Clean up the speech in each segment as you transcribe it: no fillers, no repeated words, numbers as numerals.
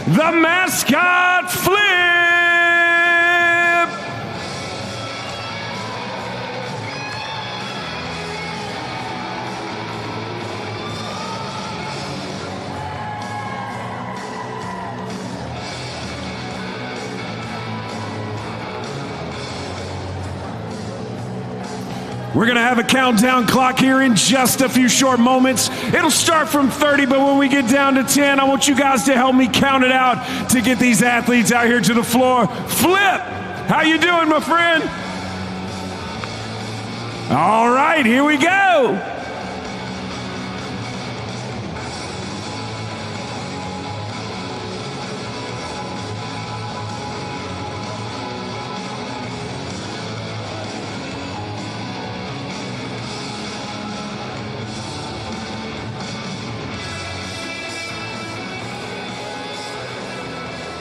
the mascot flip. We're going to have a countdown clock here in just a few short moments. It'll start from 30, but when we get down to 10, I want you guys to help me count it out to get these athletes out here to the floor. Flip! How you doing, my friend? All right, here we go.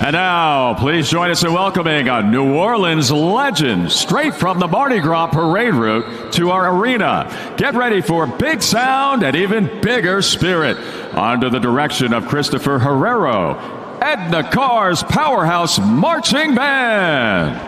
And now, please join us in welcoming a New Orleans legend straight from the Mardi Gras parade route to our arena. Get ready for big sound and even bigger spirit. Under the direction of Christopher Herrero, Edna Carr's Powerhouse Marching Band.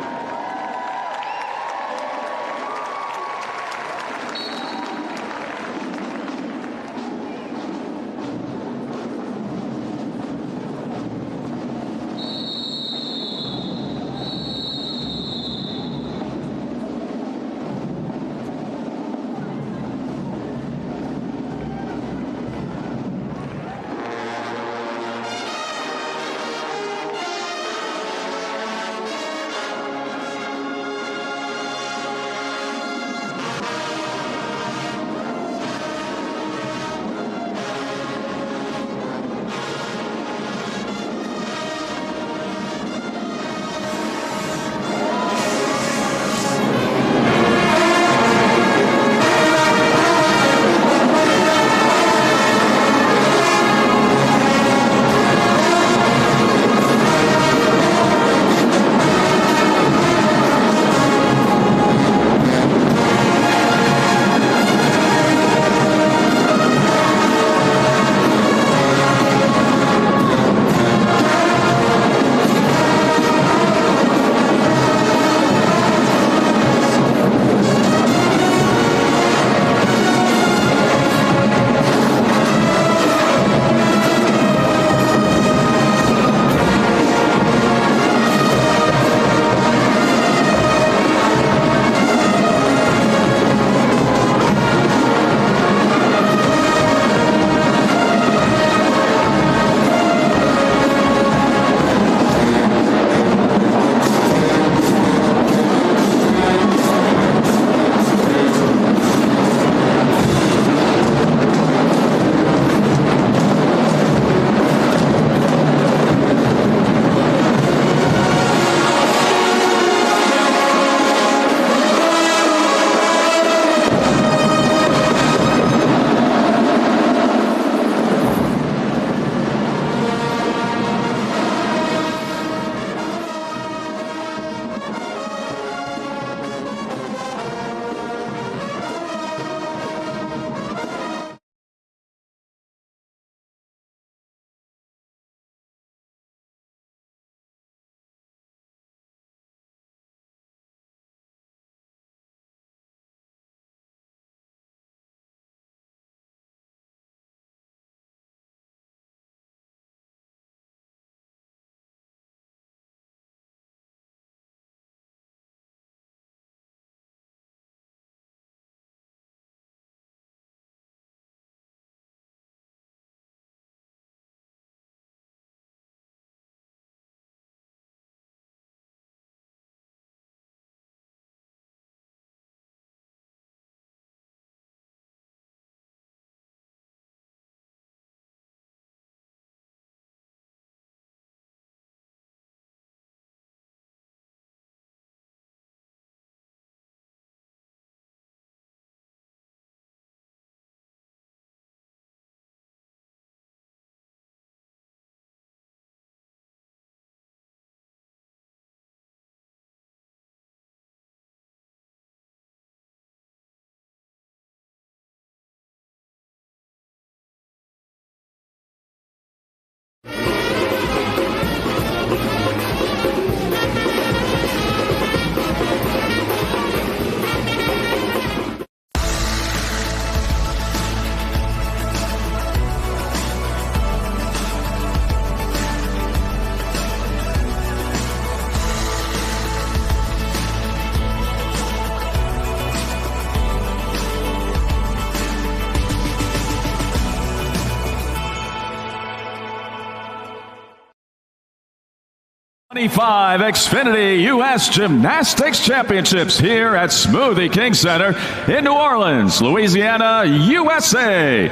2025 Xfinity U.S. Gymnastics Championships here at Smoothie King Center in New Orleans, Louisiana, USA.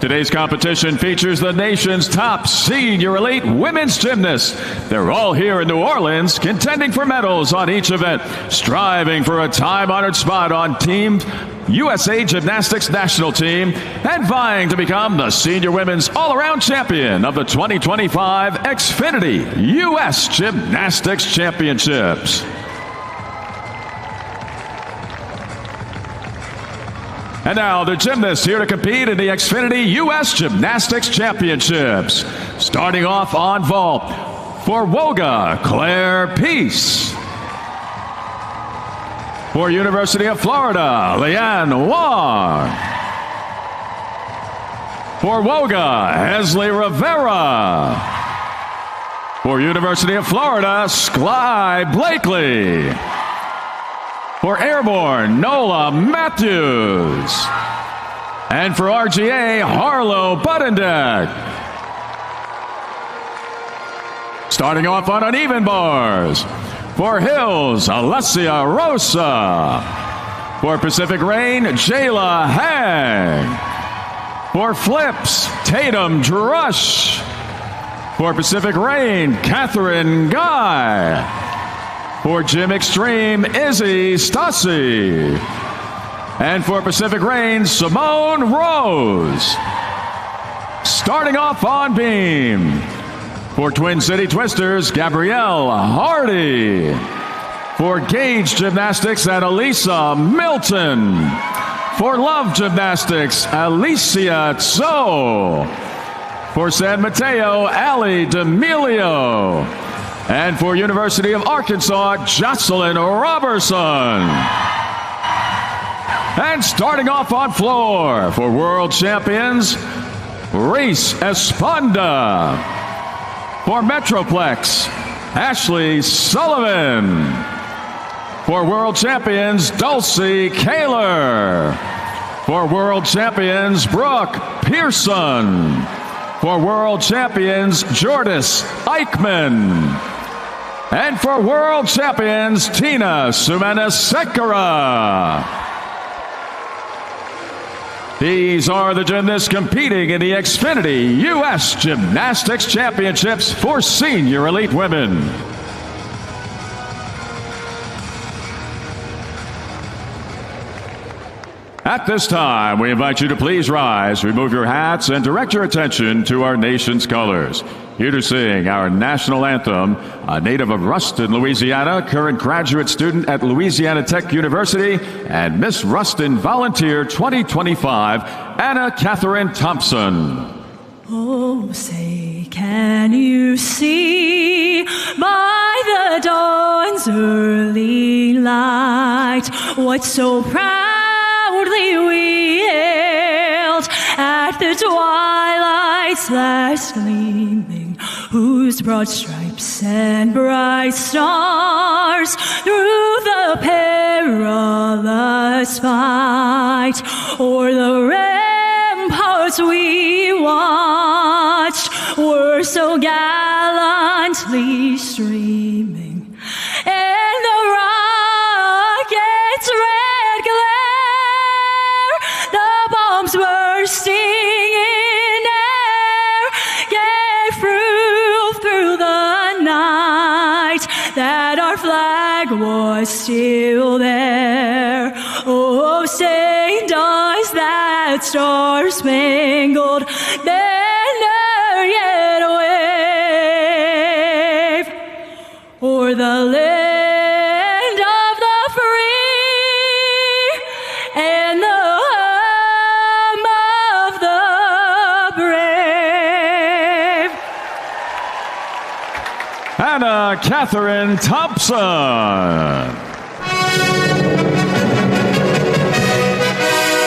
Today's competition features the nation's top senior elite women's gymnasts. They're all here in New Orleans, contending for medals on each event, striving for a time-honored spot on Team USA Gymnastics National Team, and vying to become the senior women's all-around champion of the 2025 Xfinity U.S. Gymnastics Championships. And now the gymnasts here to compete in the Xfinity U.S. Gymnastics Championships. Starting off on vault, for Woga, Claire Peace. For University of Florida, Leanne Wong. For Woga, Hesley Rivera. For University of Florida, Skly Blakely. For Airborne, Nola Matthews. And for RGA, Harlow Buttendek. Starting off on uneven bars. For Hills, Alessia Rosa. For Pacific Rain, Jayla Hang. For Flips, Tatum Drush. For Pacific Rain, Catherine Guy. For Gym Extreme, Izzy Stassi. And for Pacific Rain, Simone Rose. Starting off on beam. For Twin City Twisters, Gabrielle Hardy. For Gage Gymnastics and Elisa Milton. For Love Gymnastics, Alicia Tso. For San Mateo, Ali D'Amelio. And for University of Arkansas, Jocelyn Robertson. And starting off on floor for world champions, Reese Esponda. For Metroplex, Ashley Sullivan. For world champions, Dulcie Kaler. For world champions, Brooke Pearson. For world champions, Jordis Eichmann. And for world champions, Tina Sumanasekara. These are the gymnasts competing in the Xfinity U.S. Gymnastics Championships for senior elite women. At this time, we invite you to please rise, remove your hats, and direct your attention to our nation's colors. Here to sing our national anthem, a native of Ruston, Louisiana, current graduate student at Louisiana Tech University, and Miss Ruston Volunteer 2025, Anna Catherine Thompson. Oh, say, can you see by the dawn's early light what so proudly we hailed at the twilight's last gleaming, whose broad stripes and bright stars through the perilous fight o'er the ramparts we watched were so gallantly streaming, and the rocket's red glare, the bombs bursting in air, gave proof through the night that our flag was still there. Oh, say, does that star-spangled banner yet wave o'er the land of the free and the home of the brave? Anna Catherine Thompson.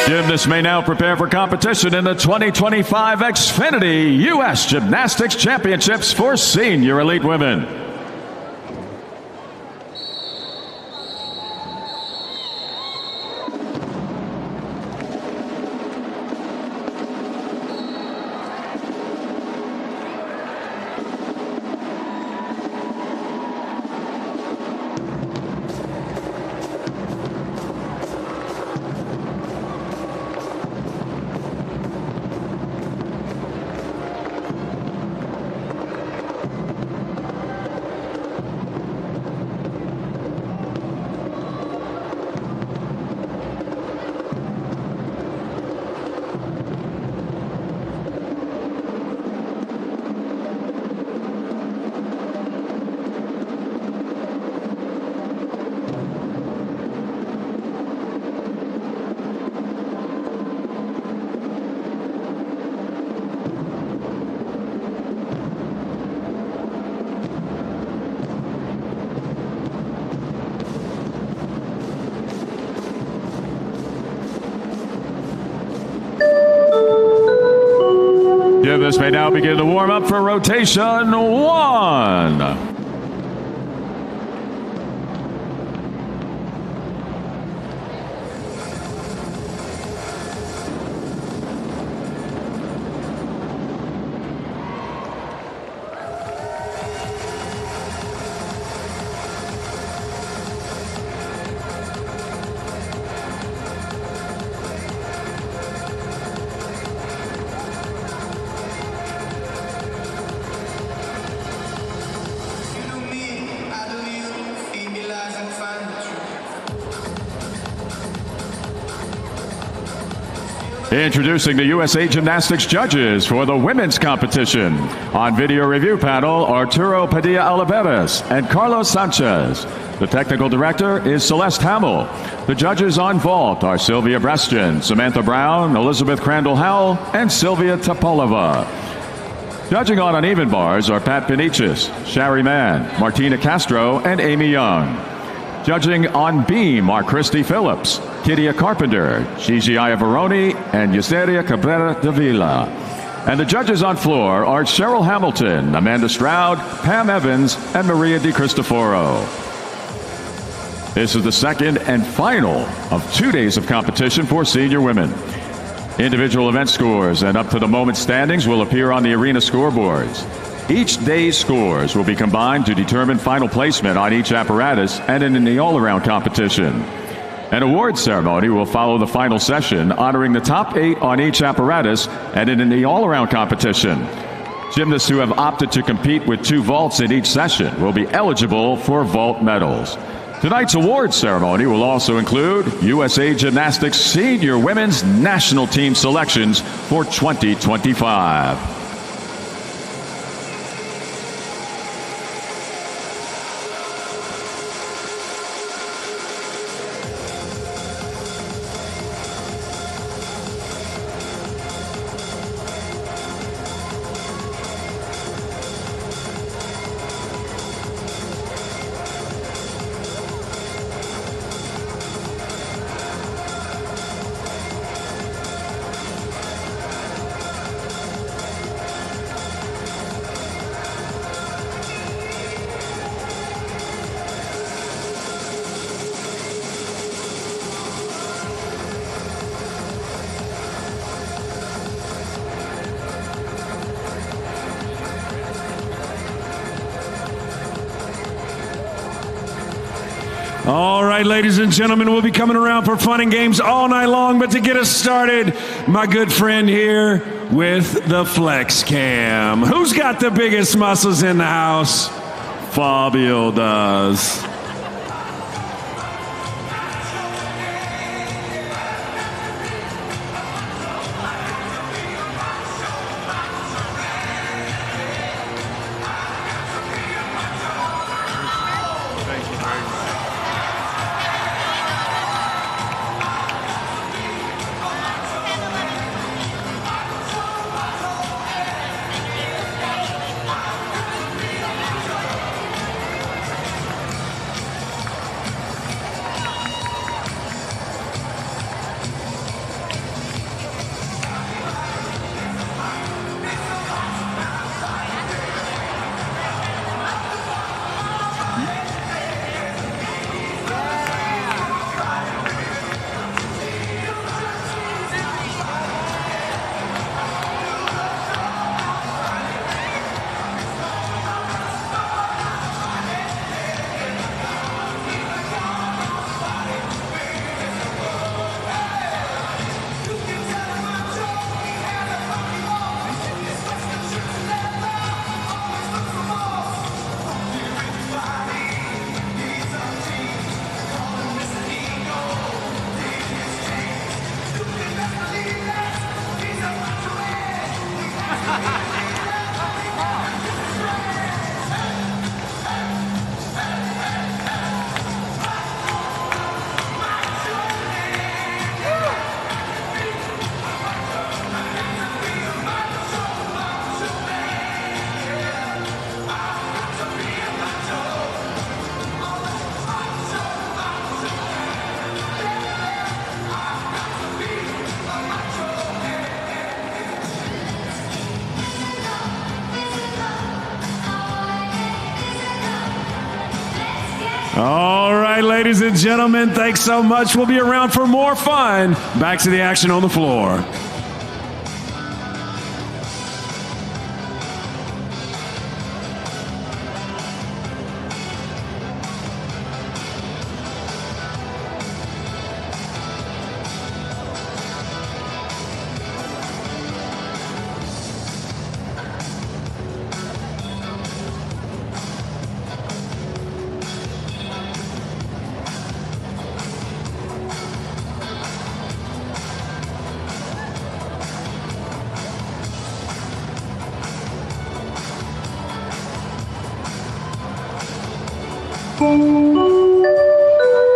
Gymnasts may now prepare for competition in the 2025 Xfinity U.S. Gymnastics Championships for senior elite women. Riders may now begin to warm up for rotation 1. Introducing the USA Gymnastics judges for the women's competition. On video review panel, Arturo Padilla-Oliveras and Carlos Sanchez. The technical director is Celeste Hamill. The judges on vault are Sylvia Brestian, Samantha Brown, Elizabeth Crandall-Howell, and Sylvia Topolova. Judging on uneven bars are Pat Penichis, Shari Mann, Martina Castro, and Amy Young. Judging on beam are Christy Phillips, Kidia Carpenter, Gigi Iavaroni, and Yseria Cabrera de Villa. And the judges on floor are Cheryl Hamilton, Amanda Stroud, Pam Evans, and Maria Di Cristoforo. This is the second and final of 2 days of competition for senior women. Individual event scores and up-to-the-moment standings will appear on the arena scoreboards. Each day's scores will be combined to determine final placement on each apparatus and in the all-around competition. An awards ceremony will follow the final session, honoring the top 8 on each apparatus and in the all-around competition. Gymnasts who have opted to compete with 2 vaults in each session will be eligible for vault medals. Tonight's awards ceremony will also include USA Gymnastics Senior Women's National Team selections for 2025. All right, ladies and gentlemen, we'll be coming around for fun and games all night long, but to get us started, my good friend here with the Flex Cam. Who's got the biggest muscles in the house? Fabio does. All right, ladies and gentlemen, thanks so much. We'll be around for more fun. Back to the action on the floor.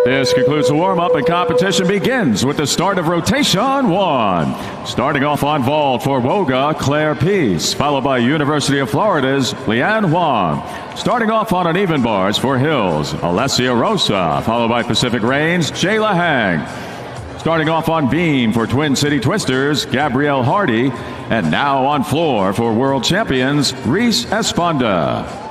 This concludes the warm-up, and competition begins with the start of rotation 1. Starting off on vault for Woga, Claire Peace, followed by University of Florida's Leanne Huang. Starting off on uneven bars for Hills, Alessia Rosa, followed by Pacific Reigns, Jayla Hang. Starting off on beam for Twin City Twisters, Gabrielle Hardy. And now on floor for world champions, Reese Esponda.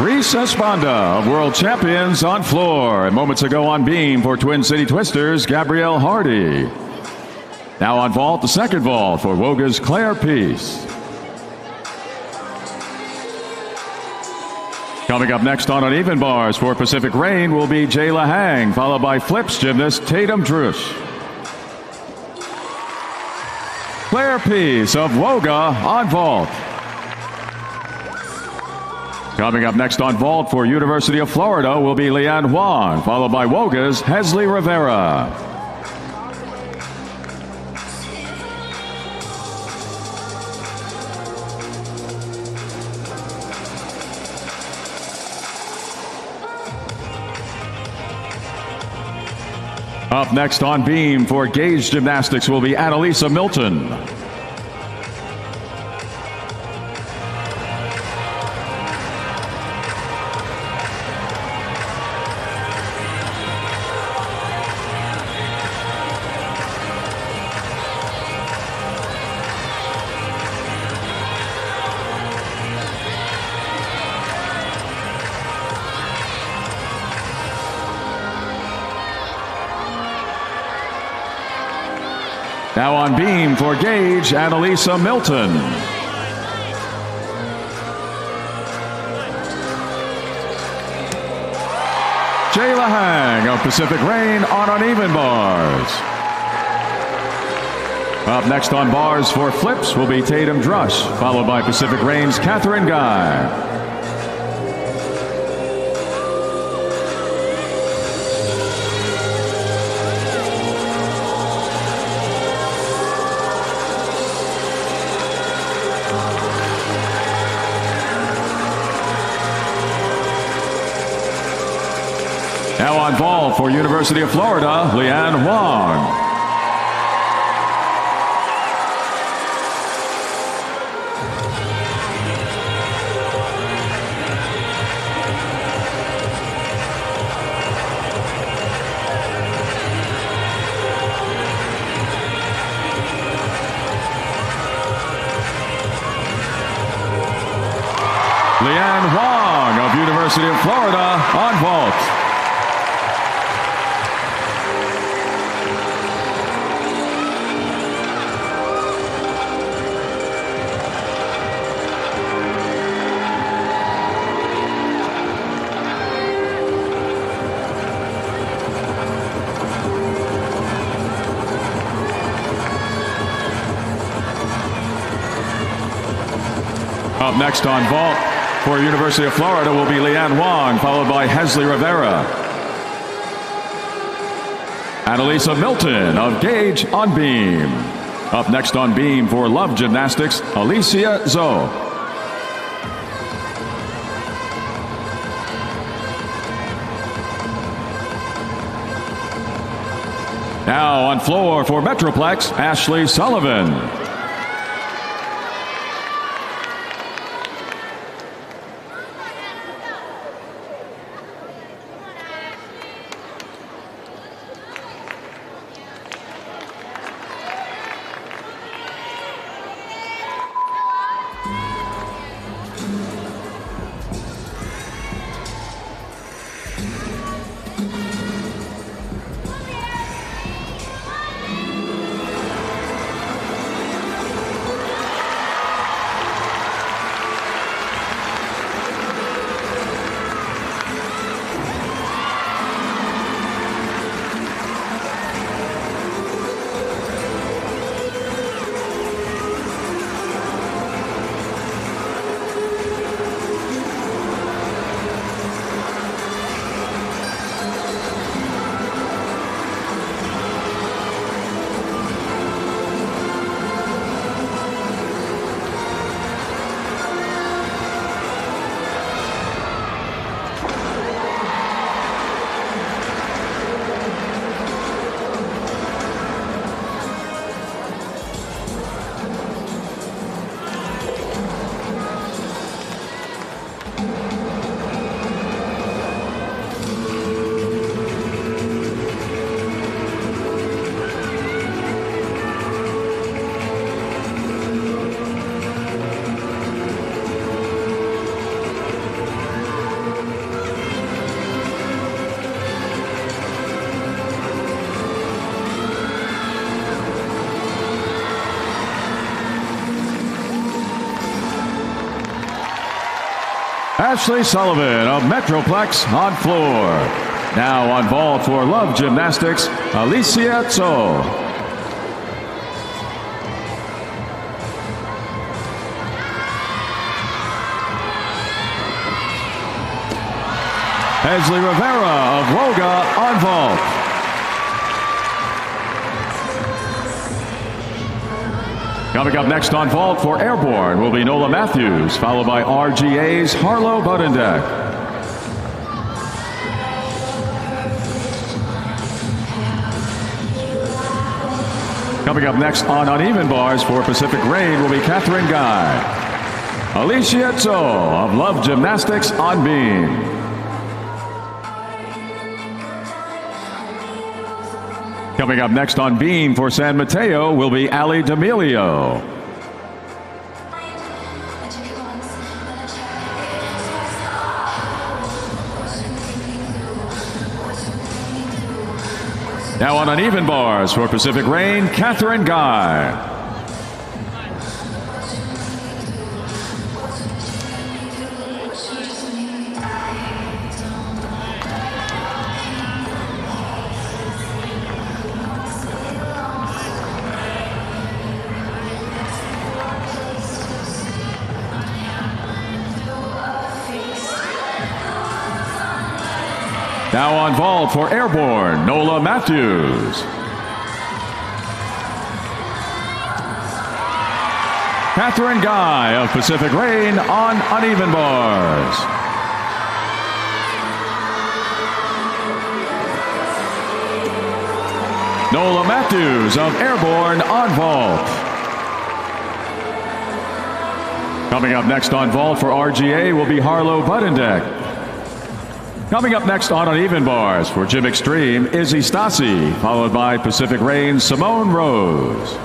Reese Esponda of World Champions on floor. And moments ago on beam for Twin City Twisters, Gabrielle Hardy. Now on vault, the second vault for Woga's Claire Peace. Coming up next on uneven bars for Pacific Reign will be Jayla Hang, followed by flips gymnast Tatum Drush. Claire Peace of Woga on vault. Coming up next on vault for University of Florida will be Leanne Huang, followed by Woga's Hesley Rivera. Up next on beam for Gauge Gymnastics will be Annalisa Milton. Now on beam for Gauge, Annalisa Milton. Jayla Hang of Pacific Reign on uneven bars. Up next on bars for flips will be Tatum Drush, followed by Pacific Reign's Catherine Guy. Now on vault for University of Florida, Leanne Wong. Leanne Wong of University of Florida on vault. Up next on vault for University of Florida will be Leanne Wong, followed by Hesley Rivera. Annalisa Milton of Gage on beam. Up next on beam for Love Gymnastics, Alicia Zoe. Now on floor for Metroplex, Ashley Sullivan. Ashley Sullivan of Metroplex on floor. Now on vault for Love Gymnastics, Alicia Zoe. Hesley Rivera of Woga on vault. Coming up next on vault for Airborne will be Nola Matthews, followed by RGA's Harlow Budendek. Coming up next on uneven bars for Pacific Rain will be Catherine Guy. Alicia Zoe of Love Gymnastics on beam. Coming up next on beam for San Mateo will be Ali D'Amelio. Now on uneven bars for Pacific Rain, Catherine Guy. Now on vault for Airborne, Nola Matthews. Catherine Guy of Pacific Rain on uneven bars. Nola Matthews of Airborne on vault. Coming up next on vault for RGA will be Harlow Budendeck. Coming up next on uneven bars for Gym Extreme, Izzy Stasi, followed by Pacific Reigns' Simone Rose.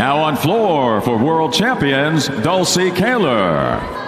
Now on floor for world champions, Dulcie Kaler.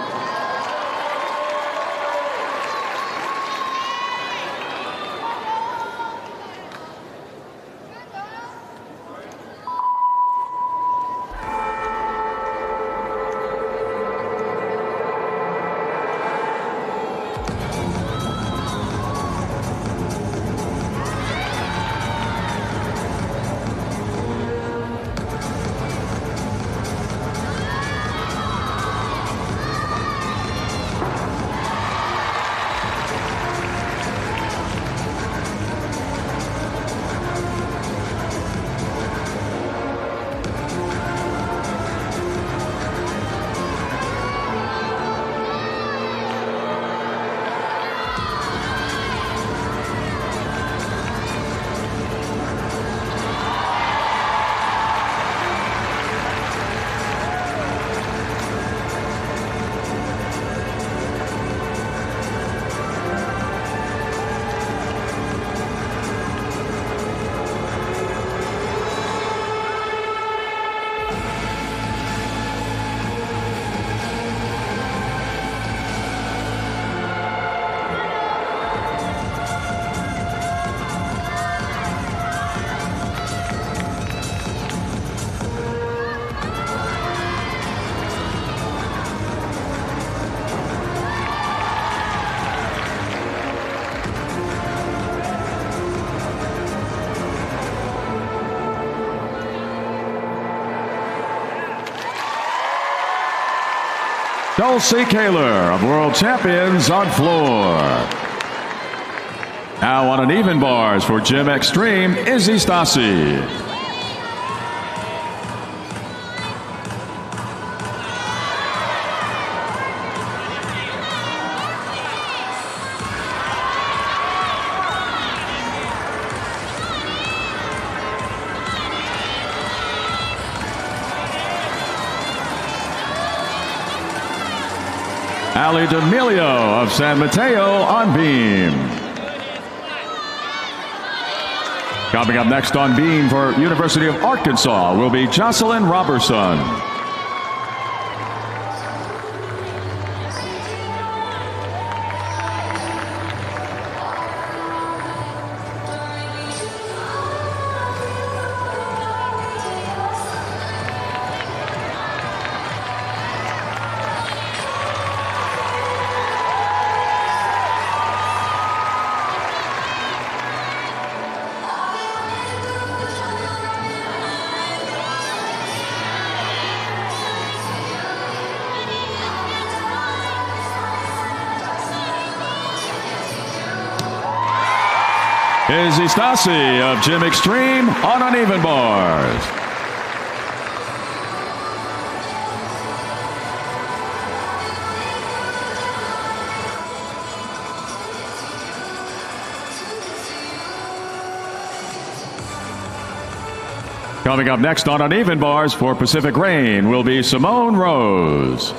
Dulcie Kaler of world champions on floor. Now on uneven bars for Gym Extreme, Izzy Stasi. Ali D'Amelio of San Mateo on beam. Coming up next on beam for University of Arkansas will be Jocelyn Robertson. Izzy Stasi of Gym Extreme on uneven bars. Coming up next on uneven bars for Pacific Reign will be Simone Rose.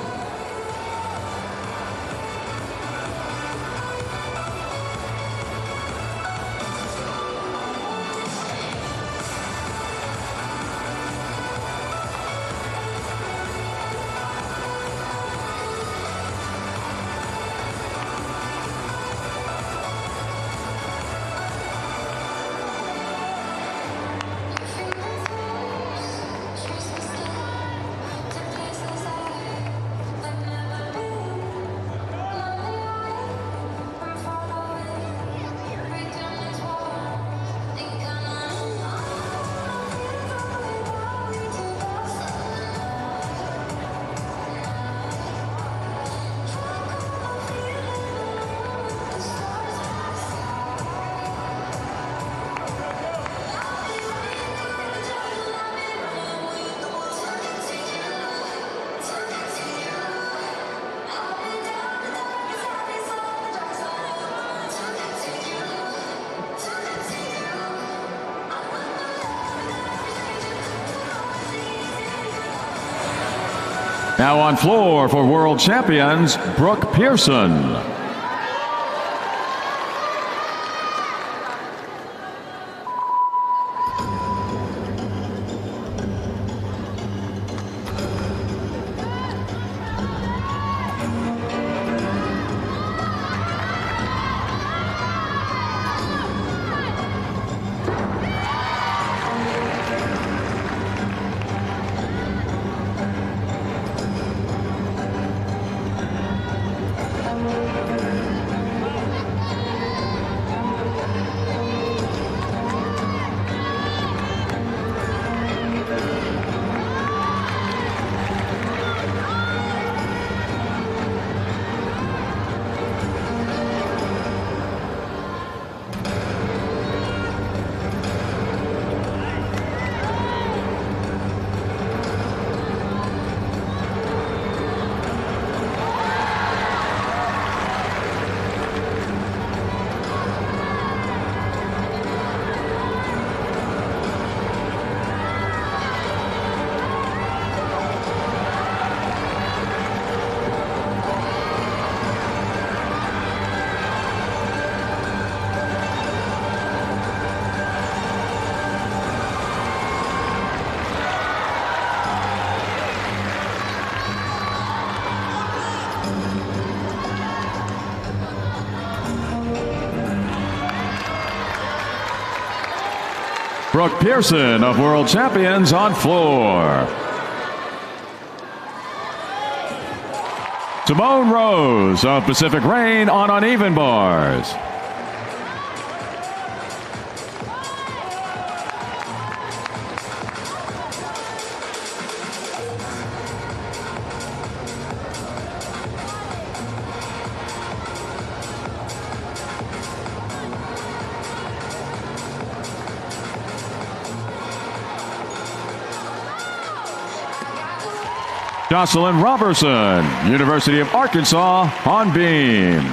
Now on floor for world champions, Brooke Pearson. Brooke Pearson of world champions on floor. Simone Rose of Pacific Rain on uneven bars. Jocelyn Robertson, University of Arkansas, on beam.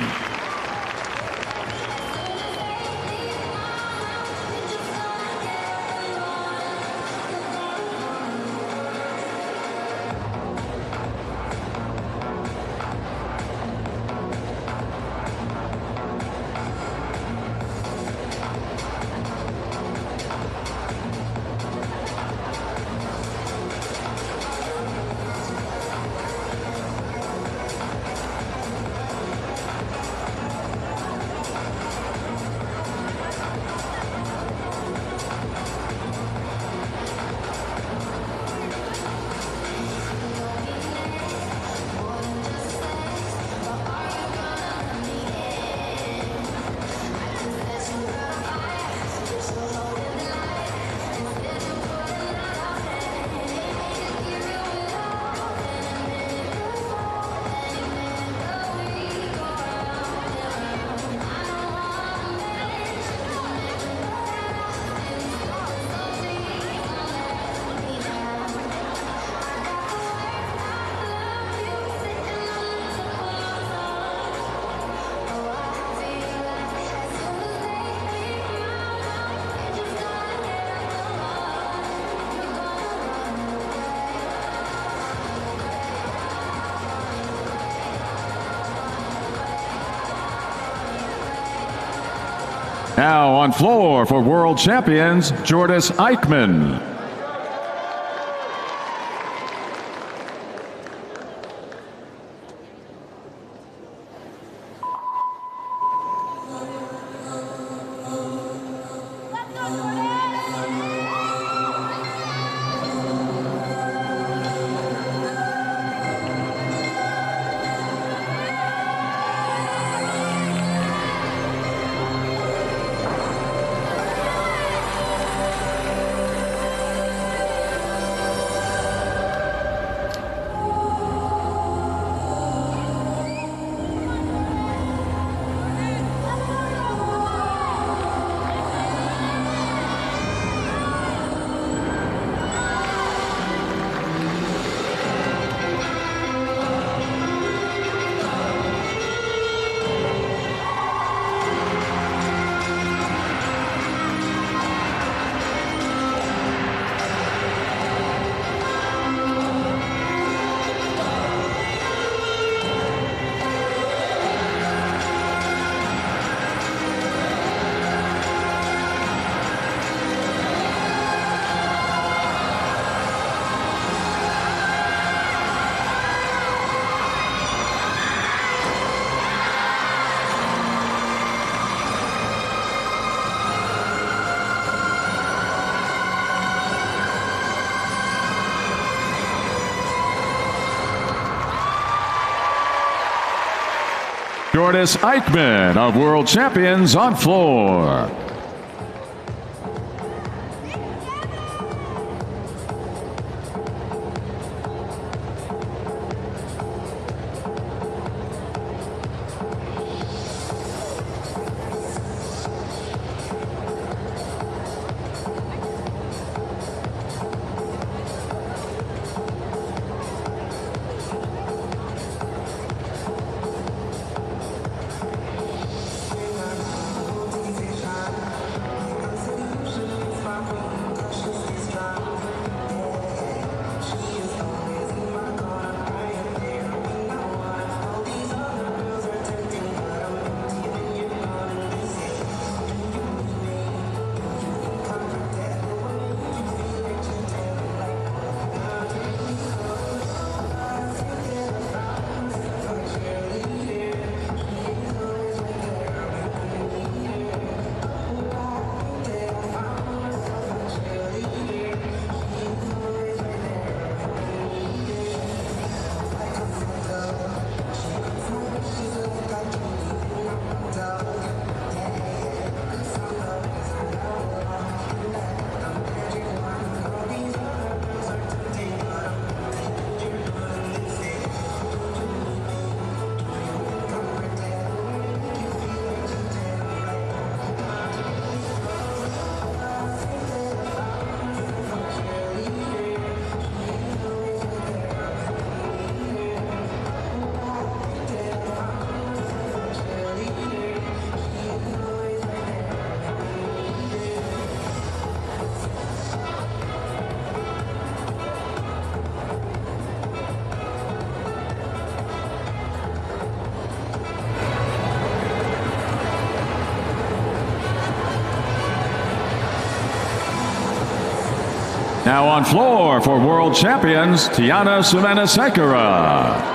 Now on floor for world champions, Jordis Eichmann. Jordis Eichmann of World Champions on floor. Now on floor for world champions, Tiana Sumanasekara.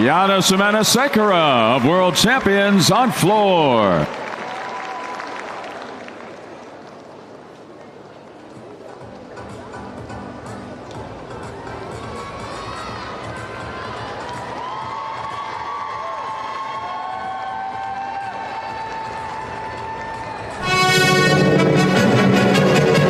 Tiana Sumanasekara of World Champions on floor.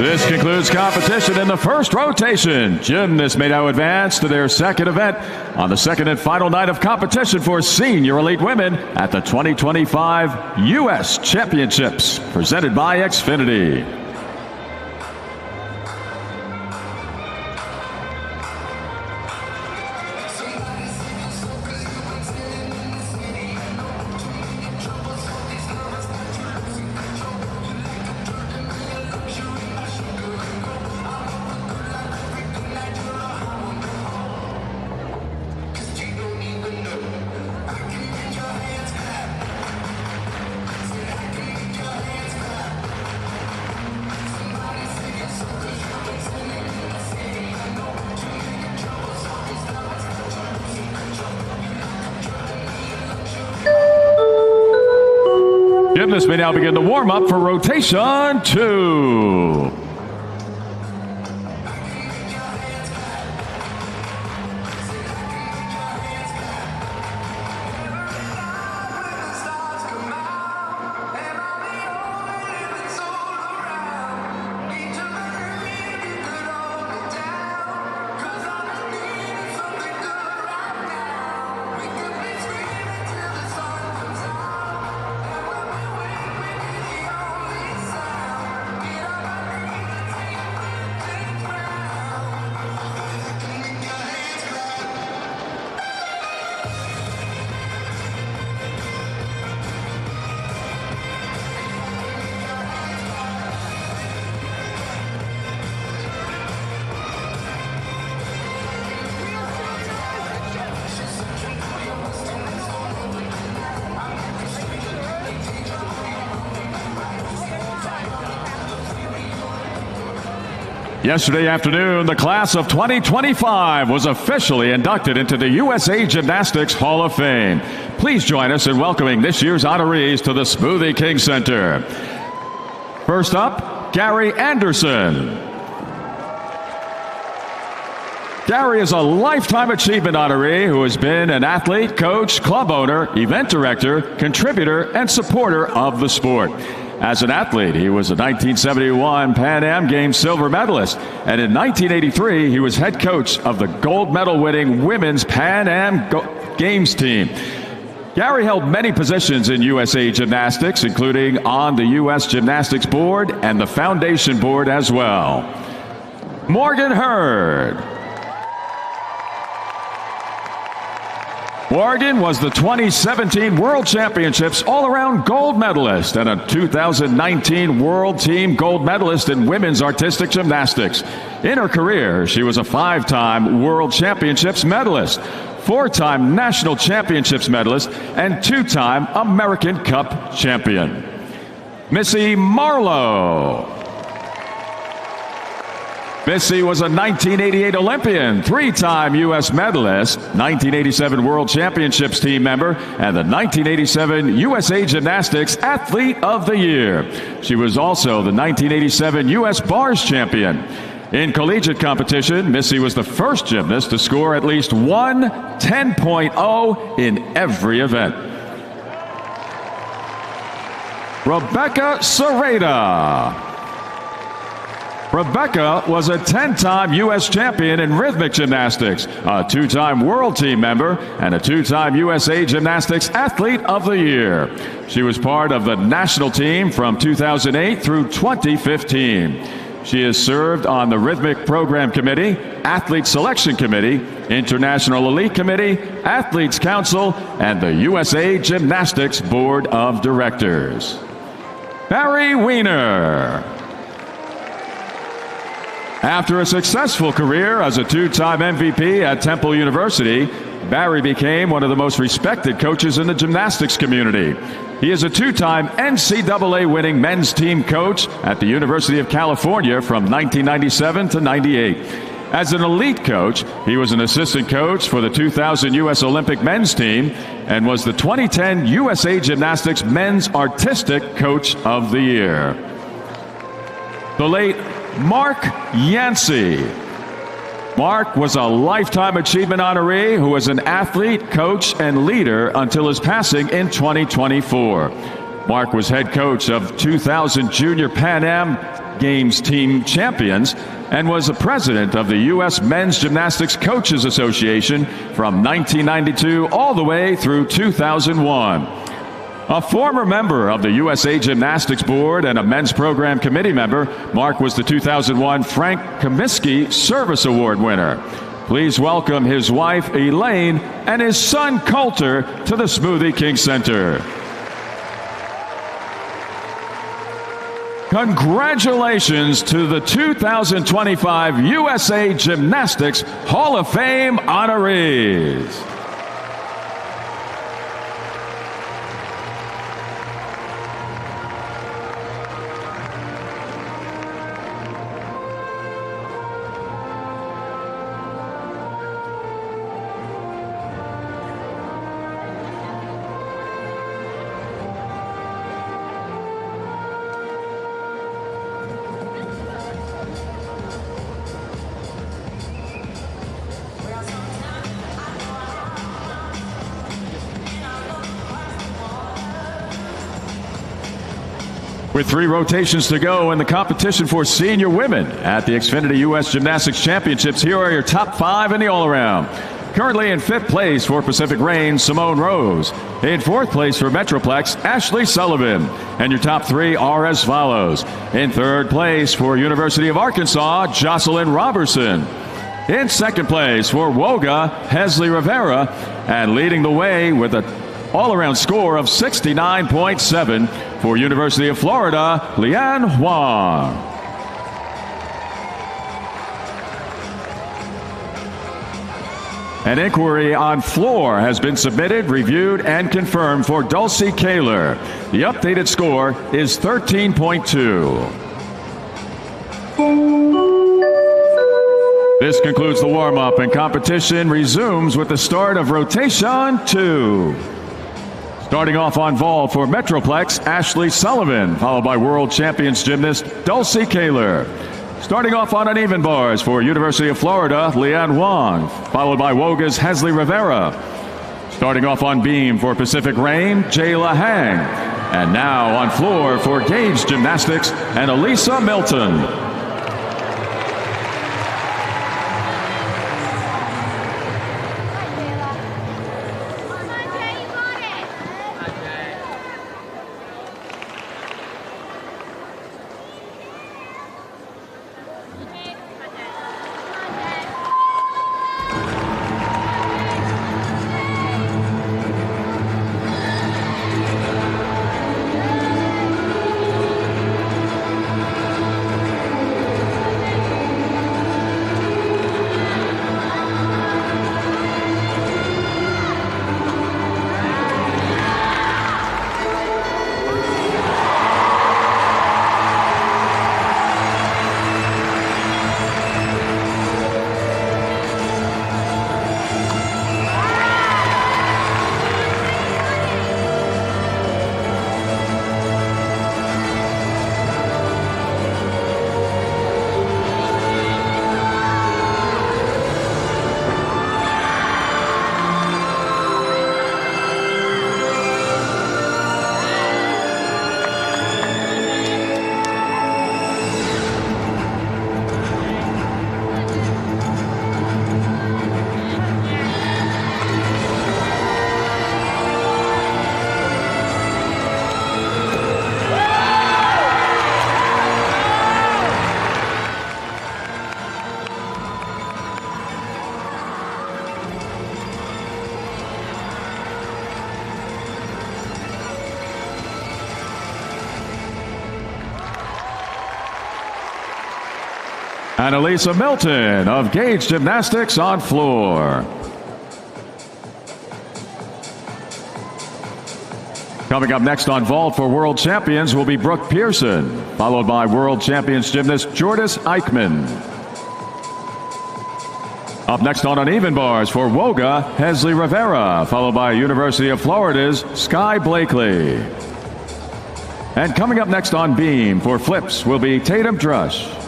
This concludes competition in the first rotation. Gymnasts may now advance to their second event on the second and final night of competition for senior elite women at the 2025 U.S. Championships, presented by Xfinity. gymnasts may now begin to warm up for rotation 2. Yesterday afternoon, the class of 2025 was officially inducted into the USA Gymnastics Hall of Fame. Please join us in welcoming this year's honorees to the Smoothie King Center. First up, Gary Anderson. Gary is a Lifetime Achievement honoree who has been an athlete, coach, club owner, event director, contributor, and supporter of the sport. As an athlete, he was a 1971 Pan Am Games silver medalist, and in 1983, he was head coach of the gold medal winning women's Pan Am Games team. Gary held many positions in USA Gymnastics, including on the U.S. Gymnastics Board and the Foundation Board as well. Morgan Hurd. Morgan was the 2017 World Championships all-around gold medalist and a 2019 World Team gold medalist in women's artistic gymnastics. In her career, she was a 5-time World Championships medalist, 4-time National Championships medalist, and 2-time American Cup champion. Missy Marlowe. Missy was a 1988 Olympian, 3-time U.S. medalist, 1987 World Championships team member, and the 1987 USA Gymnastics Athlete of the Year. She was also the 1987 U.S. Bars champion. In collegiate competition, Missy was the first gymnast to score at least one 10.0 in every event. Rebecca Serrata. Rebecca was a 10-time U.S. champion in rhythmic gymnastics, a 2-time World Team member, and a 2-time USA Gymnastics Athlete of the Year. She was part of the national team from 2008 through 2015. She has served on the Rhythmic Program Committee, Athlete Selection Committee, International Elite Committee, Athletes Council, and the USA Gymnastics Board of Directors. Barry Weiner. After a successful career as a 2-time MVP at Temple University, Barry became one of the most respected coaches in the gymnastics community. He is a 2-time NCAA winning men's team coach at the University of California from 1997 to 98. As an elite coach, he was an assistant coach for the 2000 U.S. Olympic men's team and was the 2010 USA Gymnastics Men's Artistic Coach of the Year. The late Mark Yancey. Mark was a Lifetime Achievement honoree who was an athlete, coach, and leader until his passing in 2024. Mark was head coach of 2000 Junior Pan Am Games team champions and was the president of the U.S. Men's Gymnastics Coaches Association from 1992 all the way through 2001. A former member of the USA Gymnastics Board and a men's program committee member, Mark was the 2001 Frank Comiskey Service Award winner. Please welcome his wife, Elaine, and his son, Coulter, to the Smoothie King Center. Congratulations to the 2025 USA Gymnastics Hall of Fame honorees. With 3 rotations to go in the competition for senior women at the Xfinity U.S. Gymnastics Championships, here are your top 5 in the all-around. Currently in 5th place for Pacific Reign, Simone Rose. In 4th place for Metroplex, Ashley Sullivan. And your top 3 are as follows. In 3rd place for University of Arkansas, Jocelyn Robertson. In 2nd place for Woga, Hesley Rivera. And leading the way with an all-around score of 69.7 for University of Florida, Lian Huang. An inquiry on floor has been submitted, reviewed, and confirmed for Dulcie Kaler. The updated score is 13.2. This concludes the warm-up, and competition resumes with the start of rotation 2. Starting off on vault for Metroplex, Ashley Sullivan, followed by world champions gymnast Dulcie Kaler. Starting off on uneven bars for University of Florida, Lian Huang, followed by Woga's Hesley Rivera. Starting off on beam for Pacific Reign, Jayla Hang. And now on floor for Gage Gymnastics and Elisa Milton. And Elisa Milton of Gage Gymnastics on floor. Coming up next on vault for world champions will be Brooke Pearson, followed by world champions gymnast Jordis Eichmann. Up next on uneven bars for Woga, Hesley Rivera, followed by University of Florida's Sky Blakely. And coming up next on beam for flips will be Tatum Drush.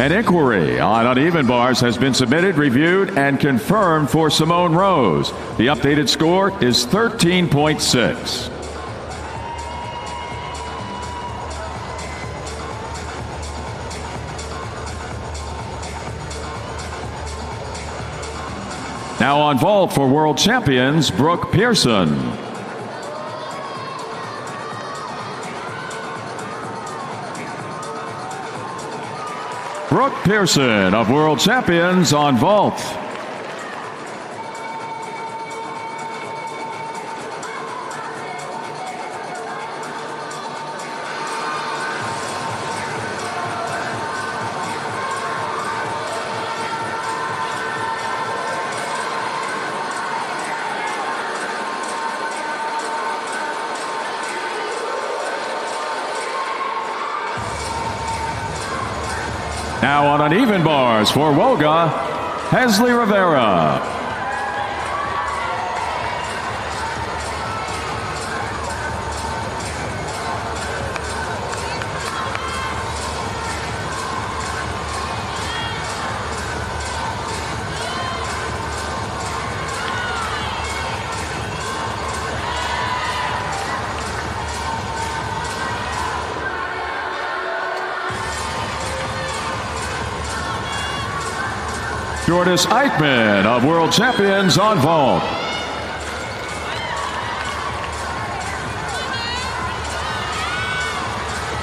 An inquiry on uneven bars has been submitted, reviewed, and confirmed for Simone Rose. The updated score is 13.6. Now on vault for world champions, Brooke Pearson. Brooke Pearson of world champions on vault. Now on uneven bars for Woga, Hesley Rivera. Jordas Eichmann of World Champions on vault.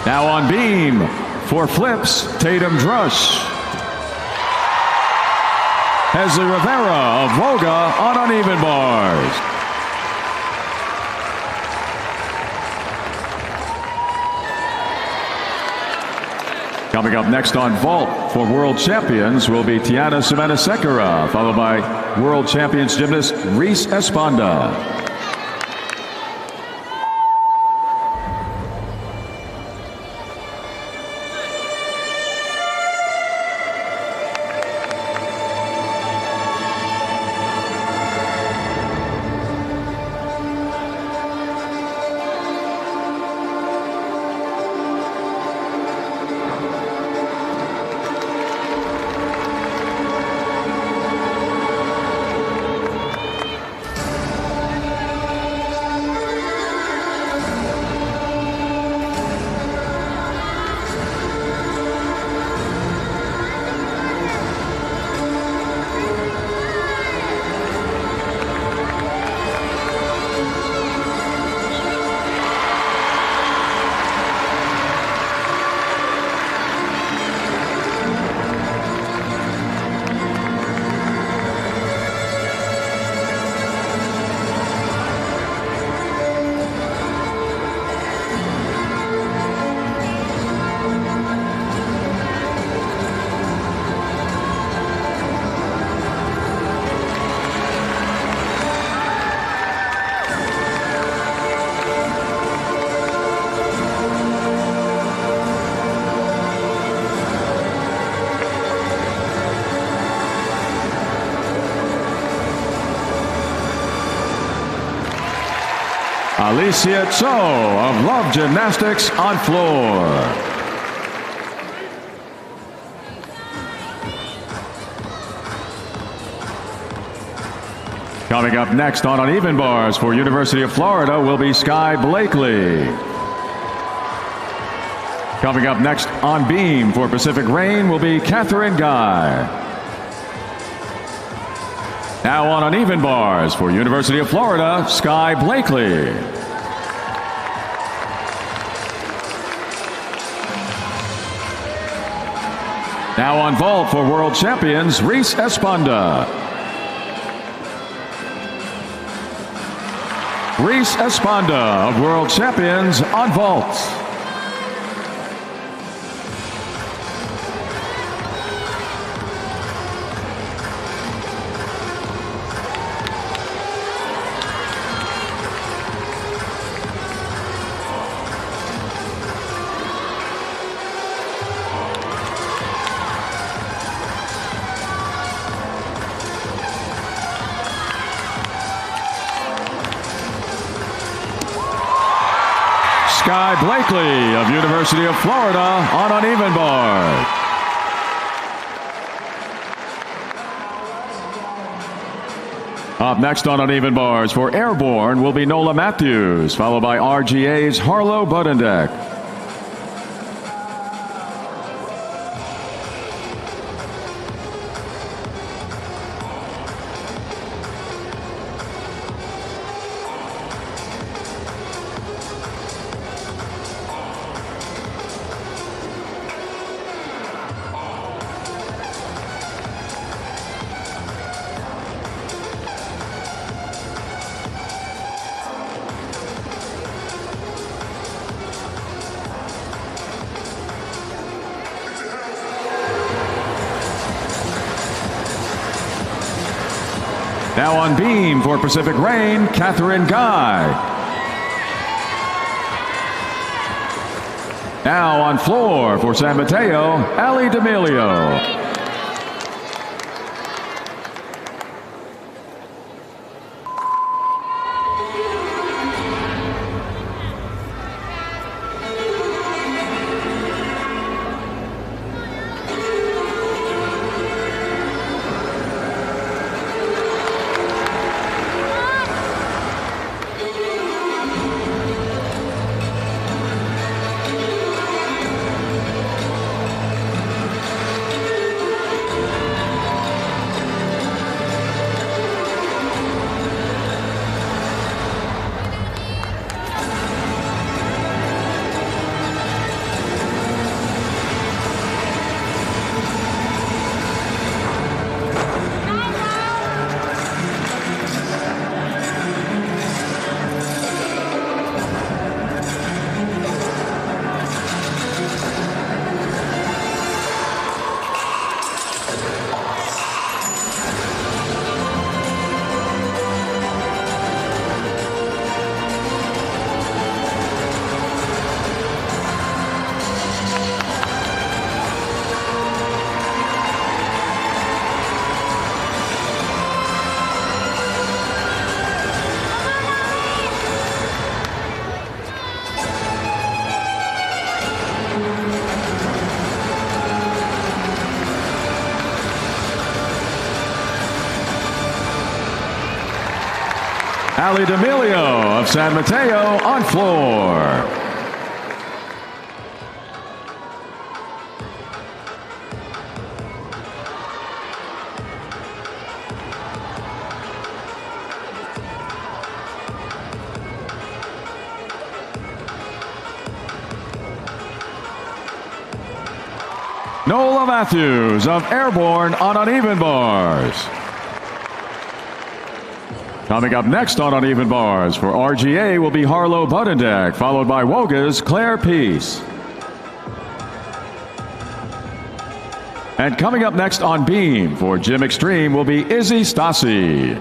Now on beam for flips, Tatum Drush. Hesley Rivera of Voga on uneven bars. Coming up next on vault for world champions will be Tiana Semena-Sekera, followed by world champions gymnast Reese Esponda. Alicia Cho of Love Gymnastics on floor. Coming up next on uneven bars for University of Florida will be Sky Blakely. Coming up next on beam for Pacific Rain will be Catherine Guy. Now on uneven bars for University of Florida, Sky Blakely. Now on vault for world champions, Reese Esponda. Reese Esponda of world champions on vault. Sky Blakely of University of Florida on uneven bar. Up next on uneven bars for airborne will be Nola Matthews, followed by RGA's Harlow Budendek. Now on beam for Pacific Rain, Catherine Guy. Now on floor for San Mateo, Ali D'Amelio. Ali D'Amelio of San Mateo on floor. Nola Matthews of Airborne on uneven bars. Coming up next on uneven bars for RGA will be Harlow Budendak, followed by Woga's Claire Peace. And coming up next on beam for Gym Extreme will be Izzy Stassi.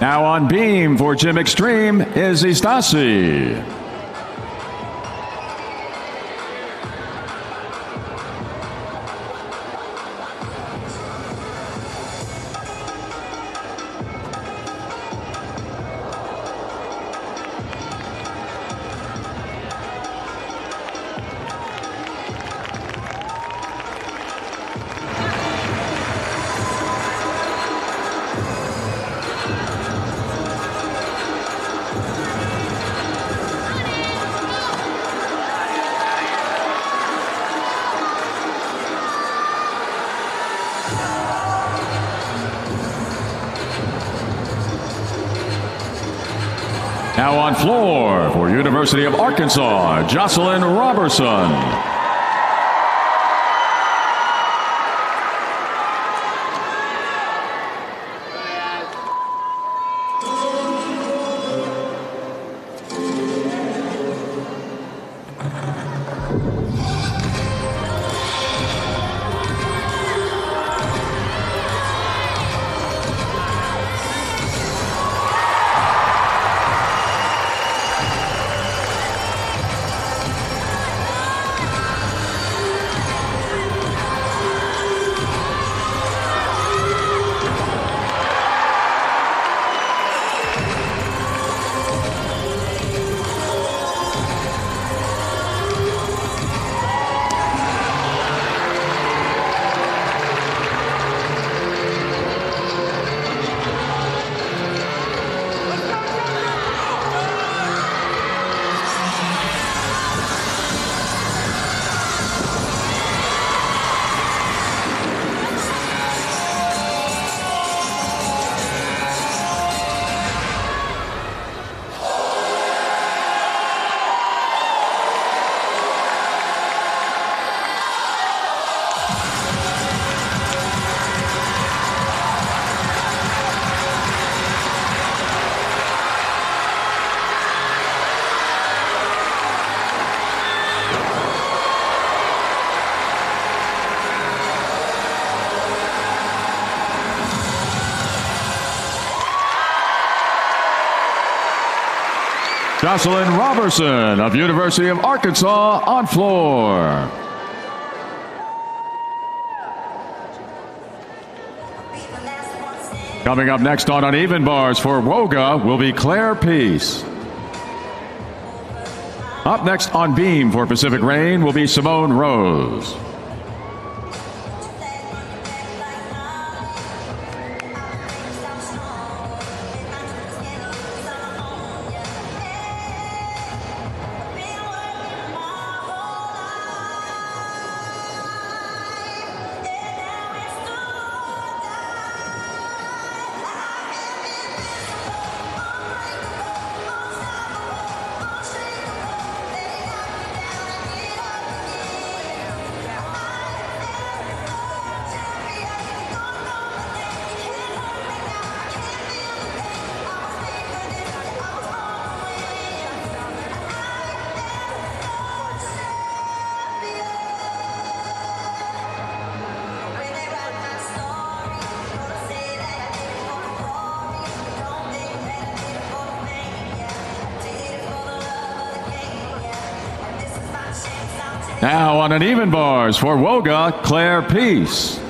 Now on beam for Gym Extreme is Istasi. Now on floor for University of Arkansas, Jocelyn Robertson. Jocelyn Robertson of University of Arkansas on floor. Coming up next on uneven bars for Woga will be Claire Peace. Up next on beam for Pacific Rain will be Simone Rose. Now on uneven bars for Woga, Claire Peace.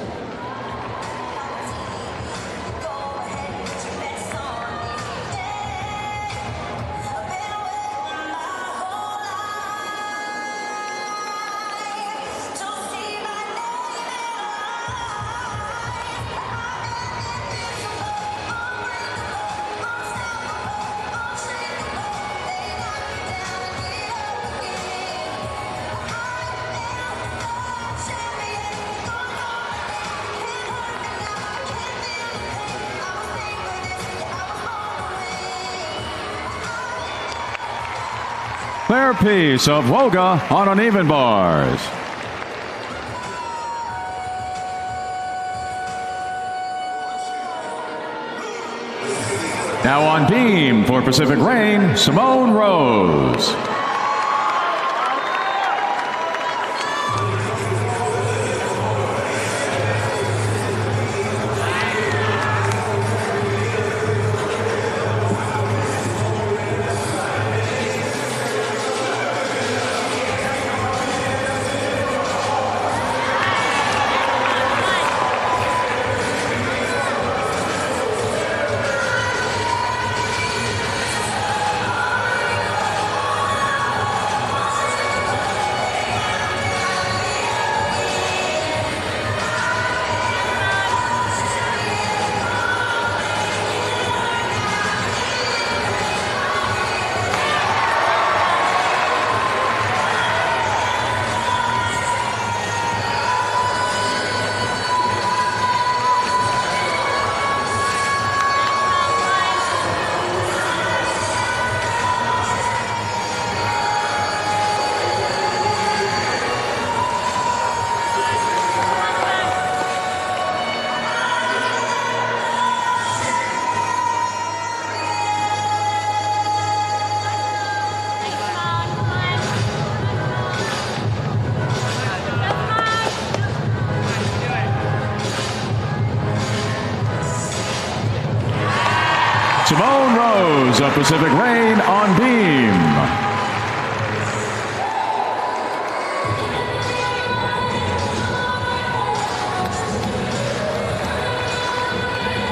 Claire Peace of Woga on uneven bars. Now on beam for Pacific Rain, Simone Rose. Simone Rose of Pacific Rain on beam.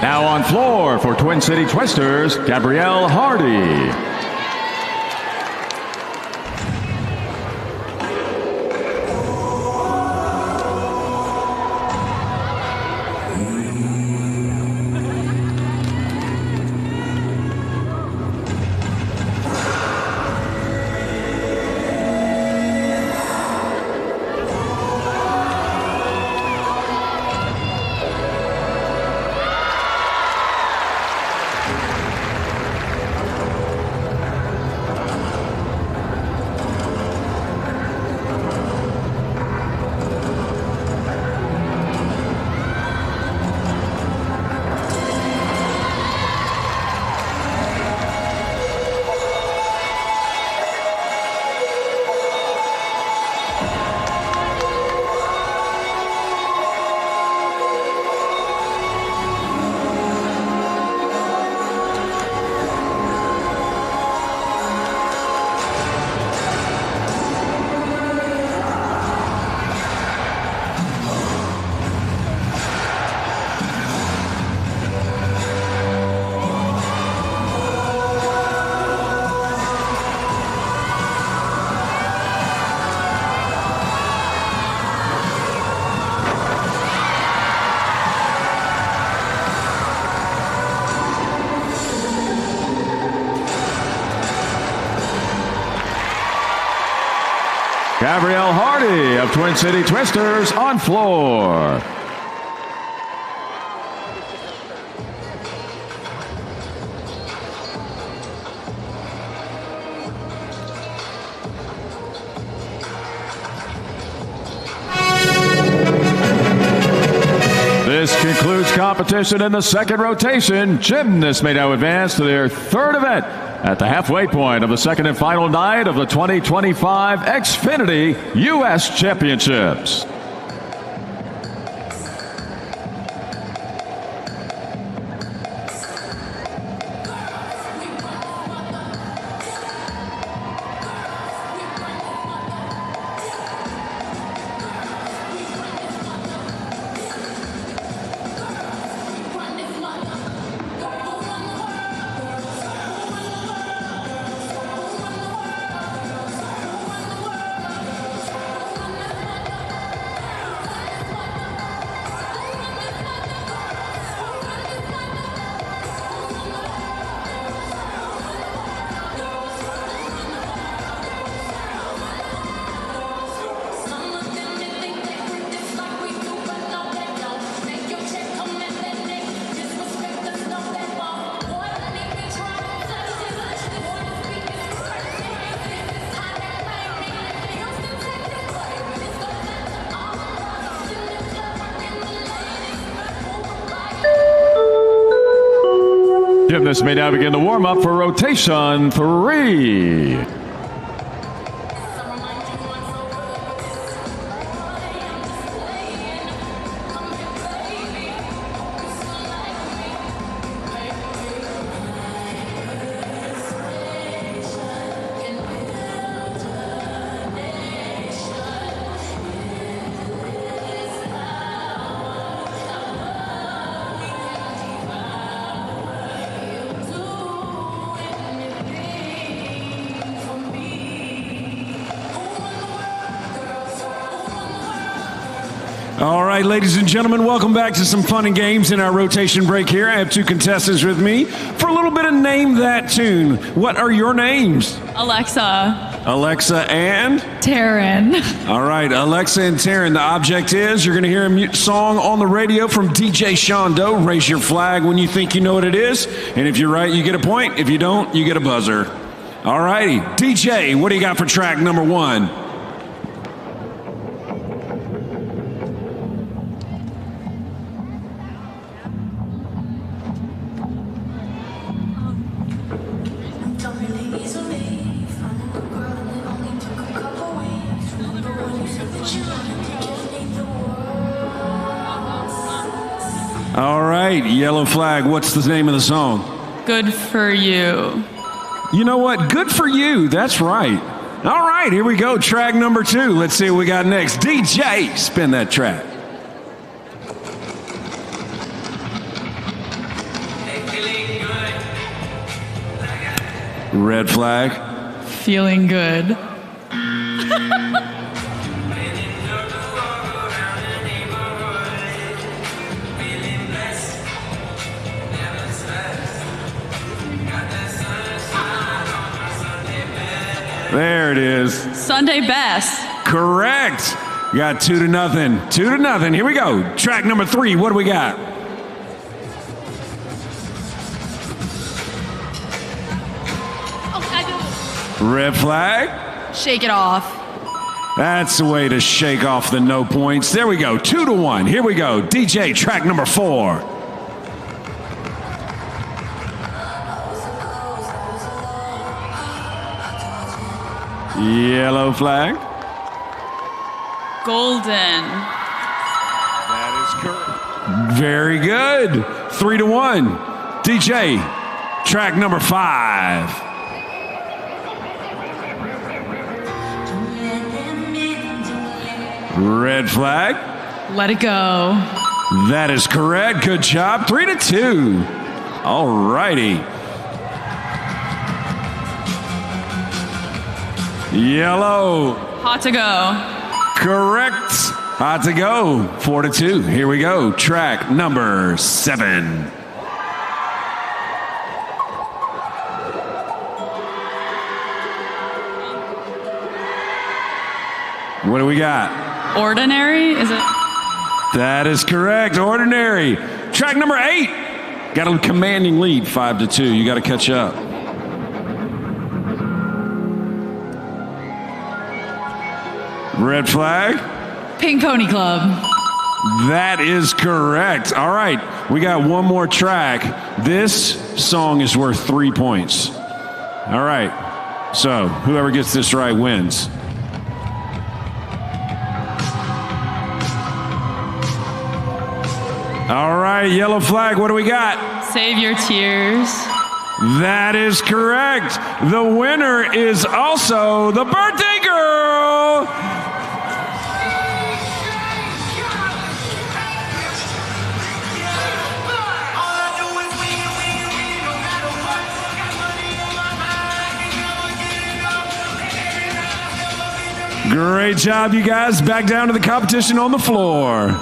Now on floor for Twin City Twisters, Gabrielle Hardy. Gabrielle Hardy of Twin City Twisters on floor. This concludes competition in the second rotation. Gymnasts may now advance to their third event at the halfway point of the second and final night of the 2025 Xfinity U.S. Championships. Gymnasts may now begin the warm-up for rotation 3. All right, ladies and gentlemen, welcome back to some fun and games in our rotation break here. I have two contestants with me for a little bit of Name That Tune. What are your names? Alexa. Alexa and? Taryn. All right, Alexa and Taryn, the object is you're going to hear a song on the radio from DJ Sean Doe. Raise your flag when you think you know what it is. And if you're right, you get a point. If you don't, you get a buzzer. All righty, DJ, what do you got for track number 1? All right, yellow flag, what's the name of the song? Good for you. You know what? Good for you. That's right. All right, here we go. Track number 2. Let's see what we got next. DJ, spin that track. Red flag. Feeling good. There it is. Sunday best. Correct. You got 2-0. 2-0. Here we go. Track number 3. What do we got? Red flag. Shake it off. That's the way to shake off the no points. There we go. 2-1. Here we go. DJ, track number 4. Yellow flag. Golden. That is correct. Very good. 3-1. DJ, track number 5. Red flag. Let it go. That is correct. Good job. 3-2. All righty. Yellow. Hot to go. Correct. Hot to go. 4-2. Here we go. Track number 7. What do we got? Ordinary? Is it? That is correct. Ordinary. Track number 8. Got a commanding lead. 5-2. You got to catch up. Red flag. Pink Pony Club. That is correct. All right. We got one more track. This song is worth 3 points. All right. So whoever gets this right wins. All right. Yellow flag. What do we got? Save your tears. That is correct. The winner is also the birthday girl. Great job, you guys. Back down to the competition on the floor.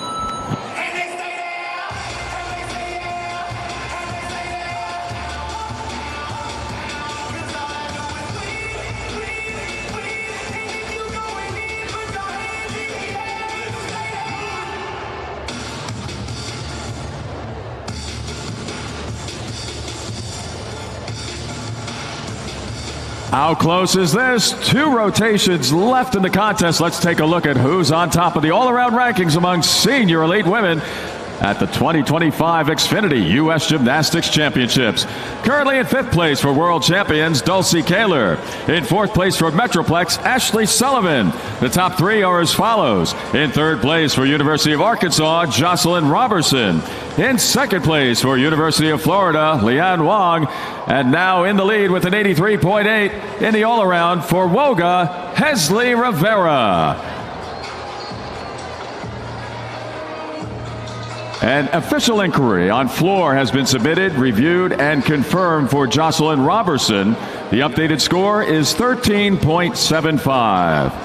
How close is this? 2 rotations left in the contest. Let's take a look at who's on top of the all-around rankings among senior elite women. at the 2025 Xfinity U.S. Gymnastics Championships. Currently in 5th place for world champions, Dulcie Kaler. In 4th place for Metroplex, Ashley Sullivan. The top 3 are as follows. In 3rd place for University of Arkansas, Jocelyn Robertson. In 2nd place for University of Florida, Leanne Wong. And now in the lead with an 83.8 in the all-around for Woga, Hesley Rivera. An official inquiry on floor has been submitted, reviewed, and confirmed for Jocelyn Robertson. The updated score is 13.75.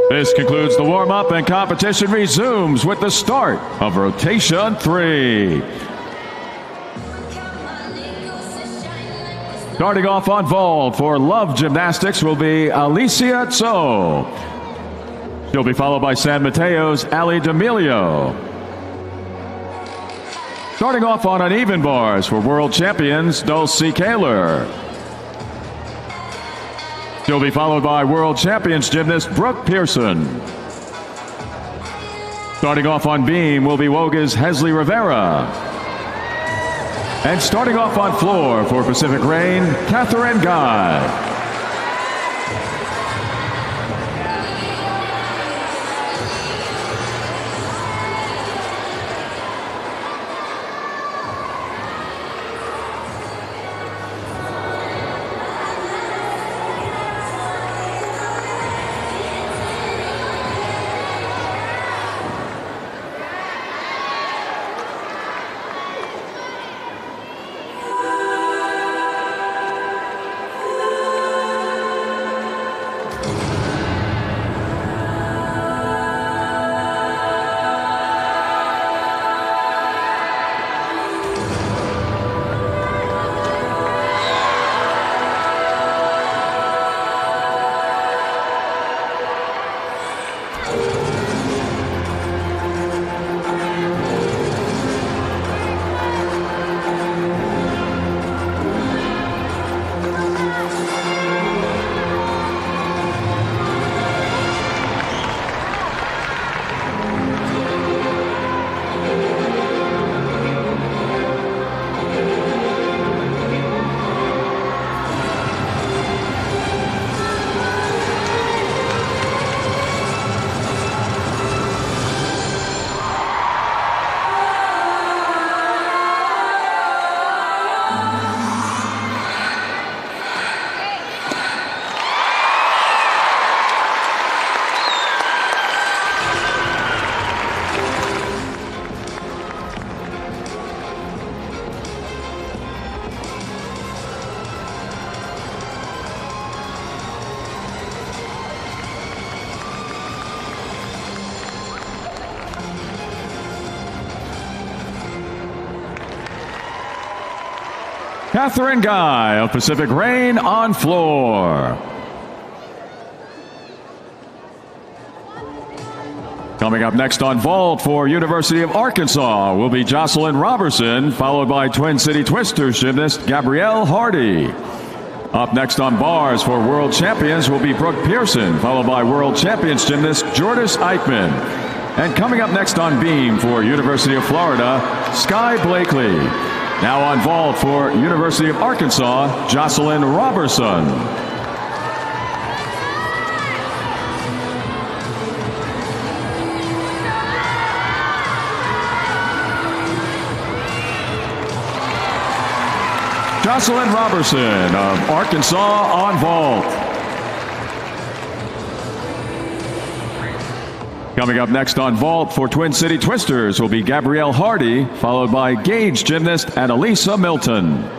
This concludes the warm-up, and competition resumes with the start of rotation 3. Starting off on vault for Love Gymnastics will be Alicia Tso. She'll be followed by San Mateo's Ali D'Amelio. Starting off on uneven bars for world champions Dulcie Kaler. She'll be followed by world champions gymnast Brooke Pearson. Starting off on beam will be Woga's Hesley Rivera. And starting off on floor for Pacific Rain, Catherine Guy. Catherine Guy of Pacific Rain on floor. Coming up next on vault for University of Arkansas will be Jocelyn Robertson, followed by Twin City Twisters gymnast Gabrielle Hardy. Up next on bars for world champions will be Brooke Pearson, followed by world champions gymnast Jordis Eichmann. And coming up next on beam for University of Florida, Sky Blakely. Now on vault for University of Arkansas, Jocelyn Robertson. Jocelyn Robertson of Arkansas on vault. Coming up next on vault for Twin City Twisters will be Gabrielle Hardy, followed by Gage gymnast Annalisa Milton.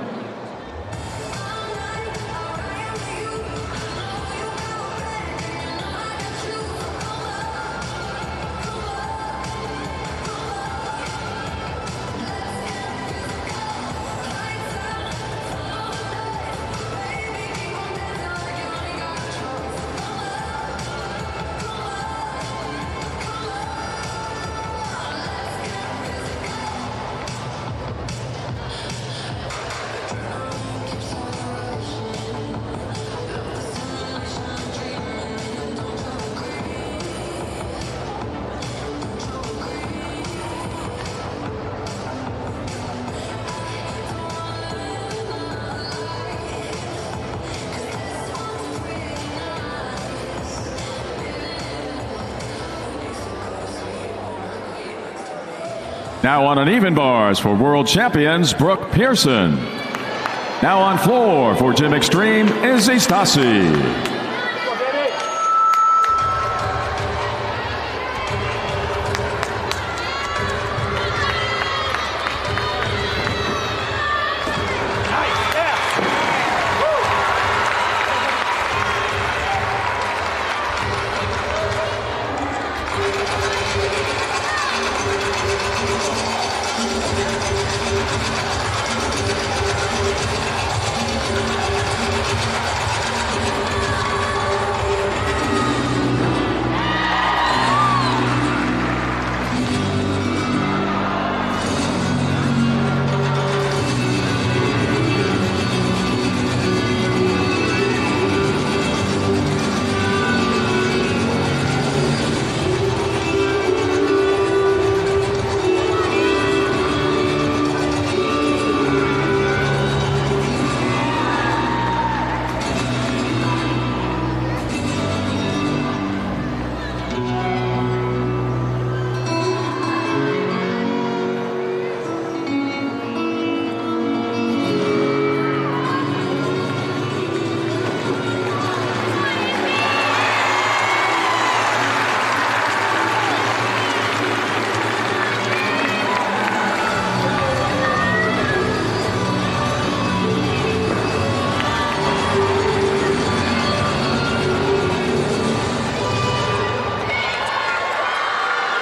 Now on uneven bars for world champions, Brooke Pearson. Now on floor for Gym Extreme, Izzy Stasi.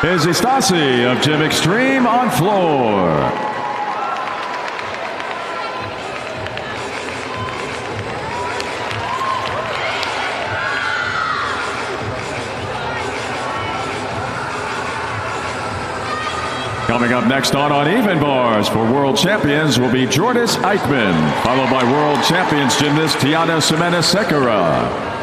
Izzy Stasi of Gym Extreme on floor. Coming up next on uneven bars for world champions will be Jordis Eichmann, followed by world champions gymnast Tiana Semena-Sekera.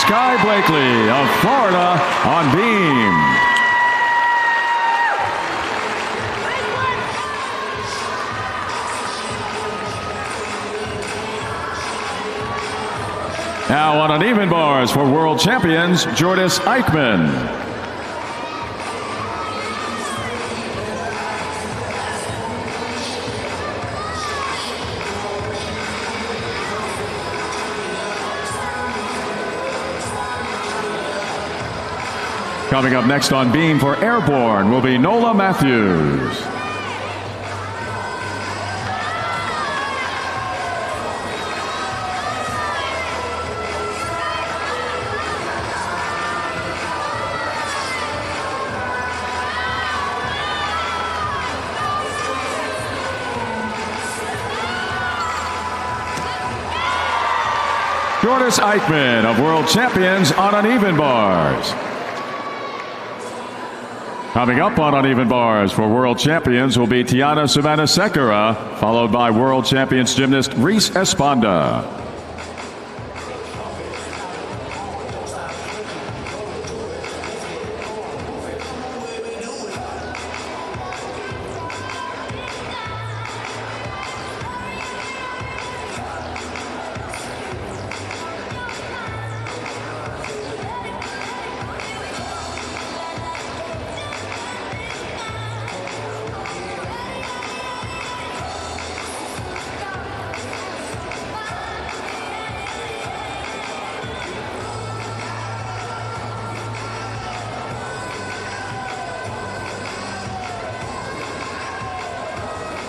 Sky Blakely of Florida on beam. Now on uneven bars for world champions, Jordis Eichmann. Coming up next on beam for airborne will be Nola Matthews. Jordis Eichmann of world champions on uneven bars. Coming up on uneven bars for world champions will be Tiana Savannah Sekera, followed by world champions gymnast Reese Esponda.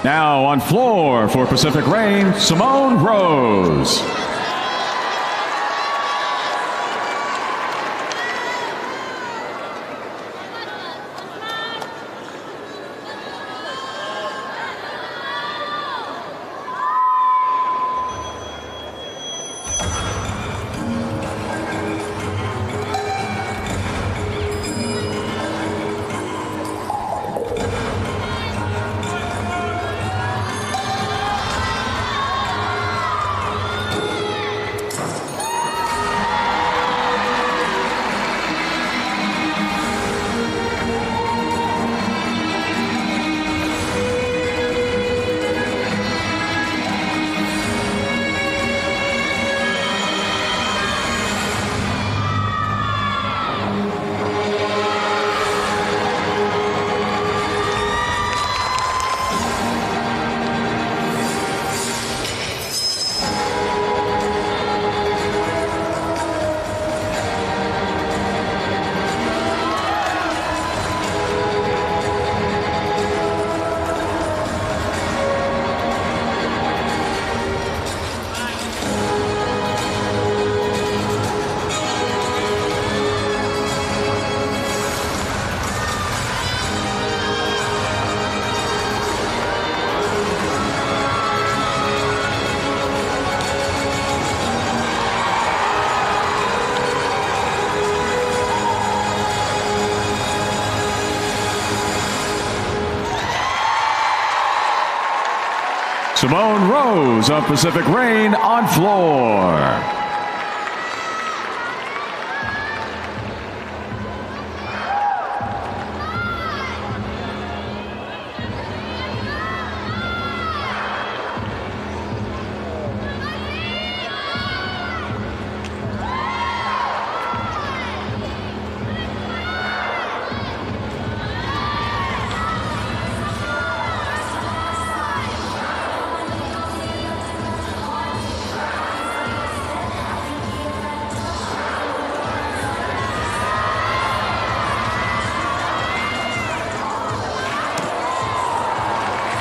Now on floor for Pacific Reign, Simone Rose. Simone Rose of Pacific Reign on floor.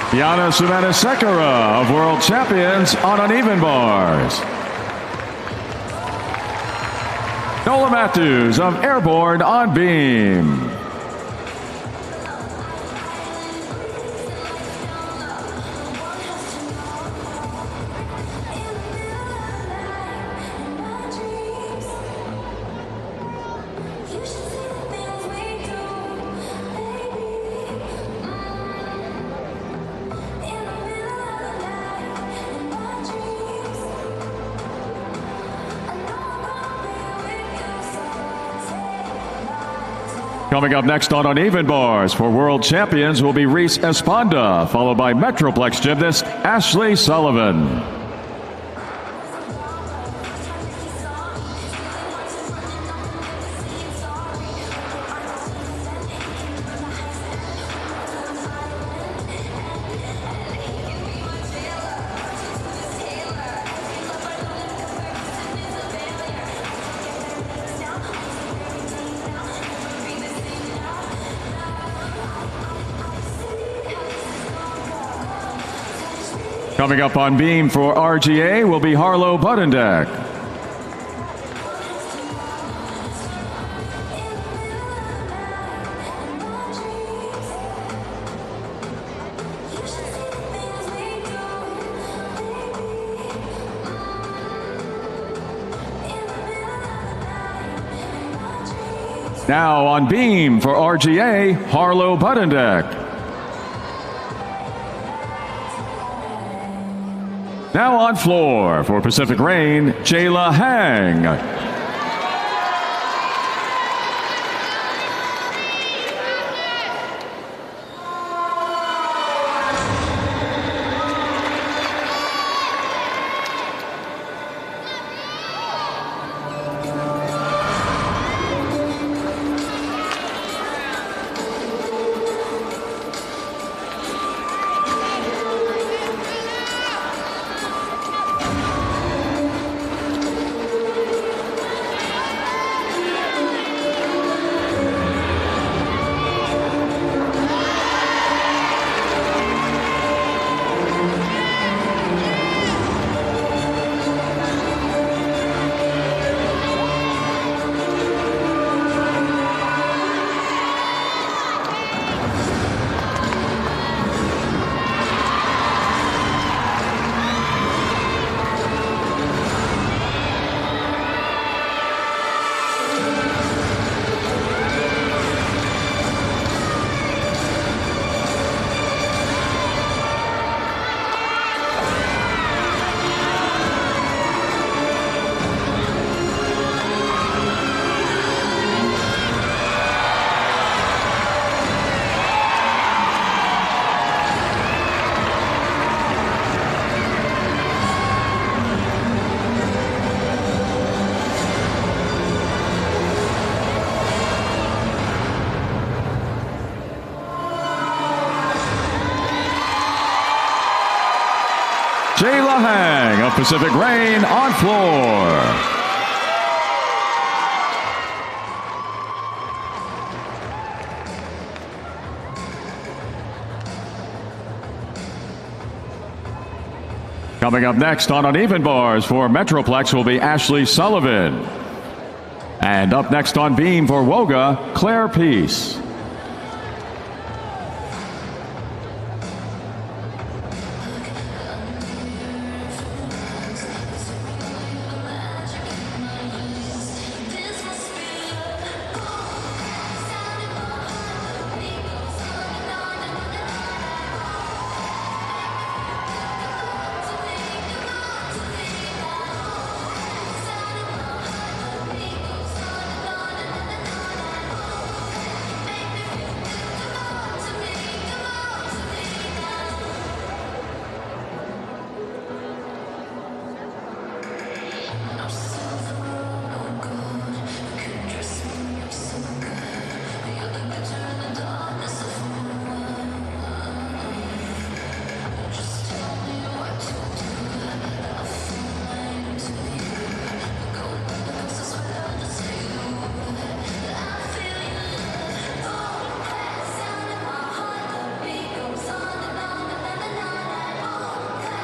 Tiana Savannah Sekera of world champions on uneven bars. Nola Matthews of airborne on beam. Coming up next on uneven bars for world champions will be Reese Esponda, followed by Metroplex gymnast Ashley Sullivan. Coming up on beam for RGA will be Harlow Buddendeck. Now on beam for RGA, Harlow Buddendeck. Now on floor for Pacific Rain, Jayla Hang. Jayla Hang of Pacific Rain on floor. Coming up next on uneven bars for Metroplex will be Ashley Sullivan. And up next on beam for Woga, Claire Peace.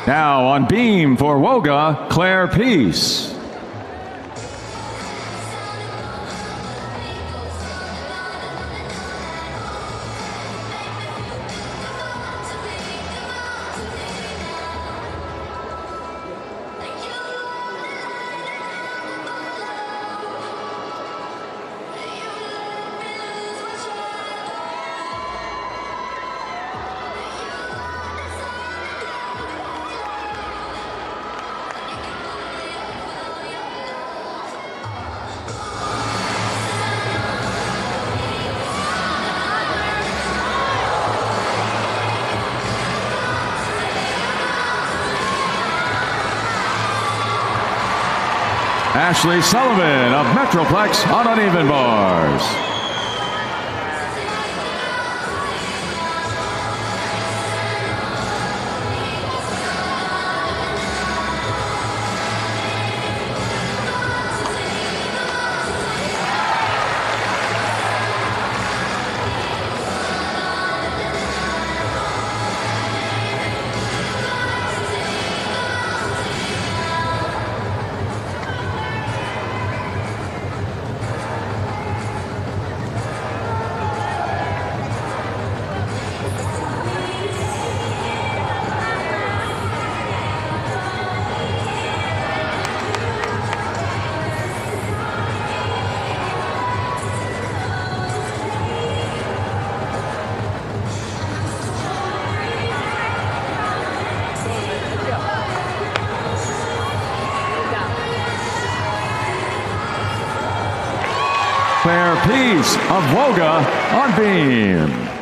Now on beam for Woga, Claire Peace. Ashley Sullivan of Metroplex on uneven bars. Spare piece of Voga on beam.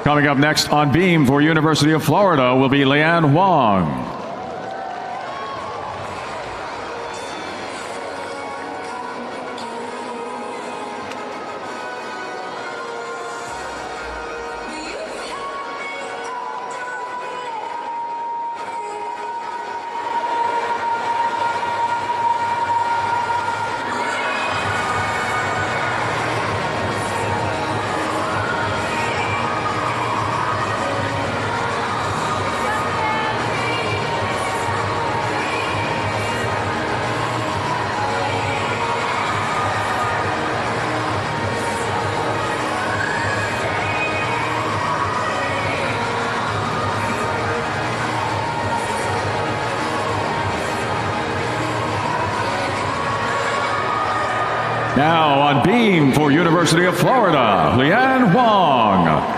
Coming up next on beam for University of Florida will be Lian Huang. Now on beam for University of Florida, Lian Huang.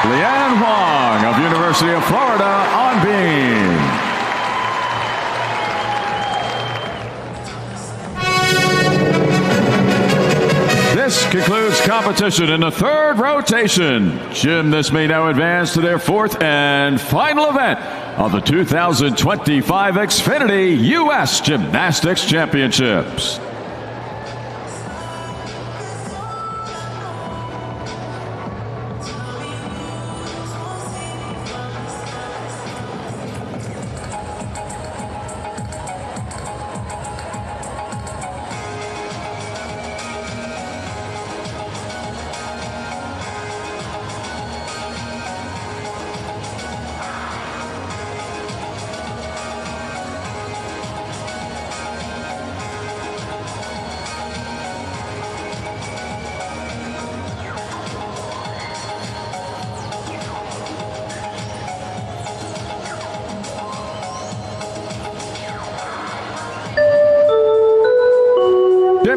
Lian Huang of University of Florida on beam. This concludes competition in the third rotation. Gymnasts may now advance to their fourth and final event of the 2025 Xfinity U.S. Gymnastics Championships.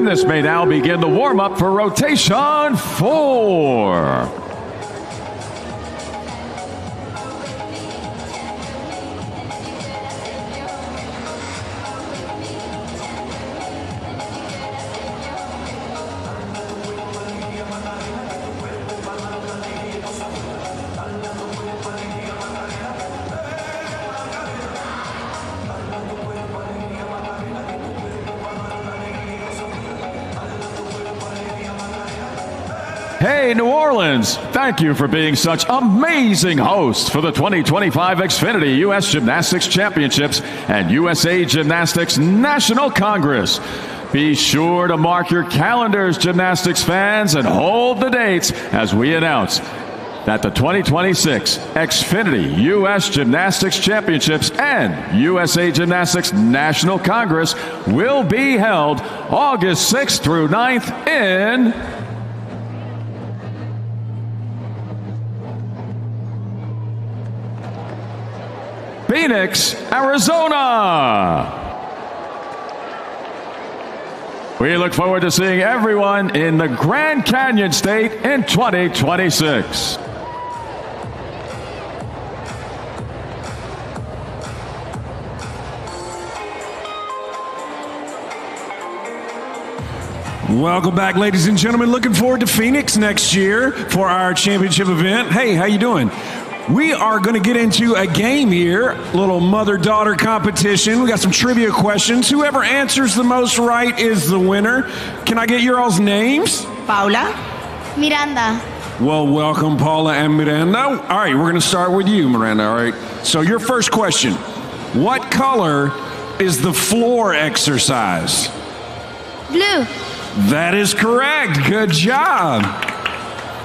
Gymnasts may now begin the warm-up for rotation 4. Hey, New Orleans, thank you for being such amazing hosts for the 2025 Xfinity U.S. Gymnastics Championships and USA Gymnastics National Congress. Be sure to mark your calendars, gymnastics fans, and hold the dates as we announce that the 2026 Xfinity U.S. Gymnastics Championships and USA Gymnastics National Congress will be held August 6th through 9th in Phoenix, Arizona. We look forward to seeing everyone in the Grand Canyon State in 2026. Welcome back, ladies and gentlemen. Looking forward to Phoenix next year for our championship event. Hey, how you doing? We are going to get into a game here, little mother-daughter competition. We got some trivia questions. Whoever answers the most right is the winner. Can I get your all's names? Paula. Miranda. Well, welcome, Paula and Miranda. All right, we're going to start with you, Miranda. All right. So your first question. What color is the floor exercise? Blue. That is correct. Good job.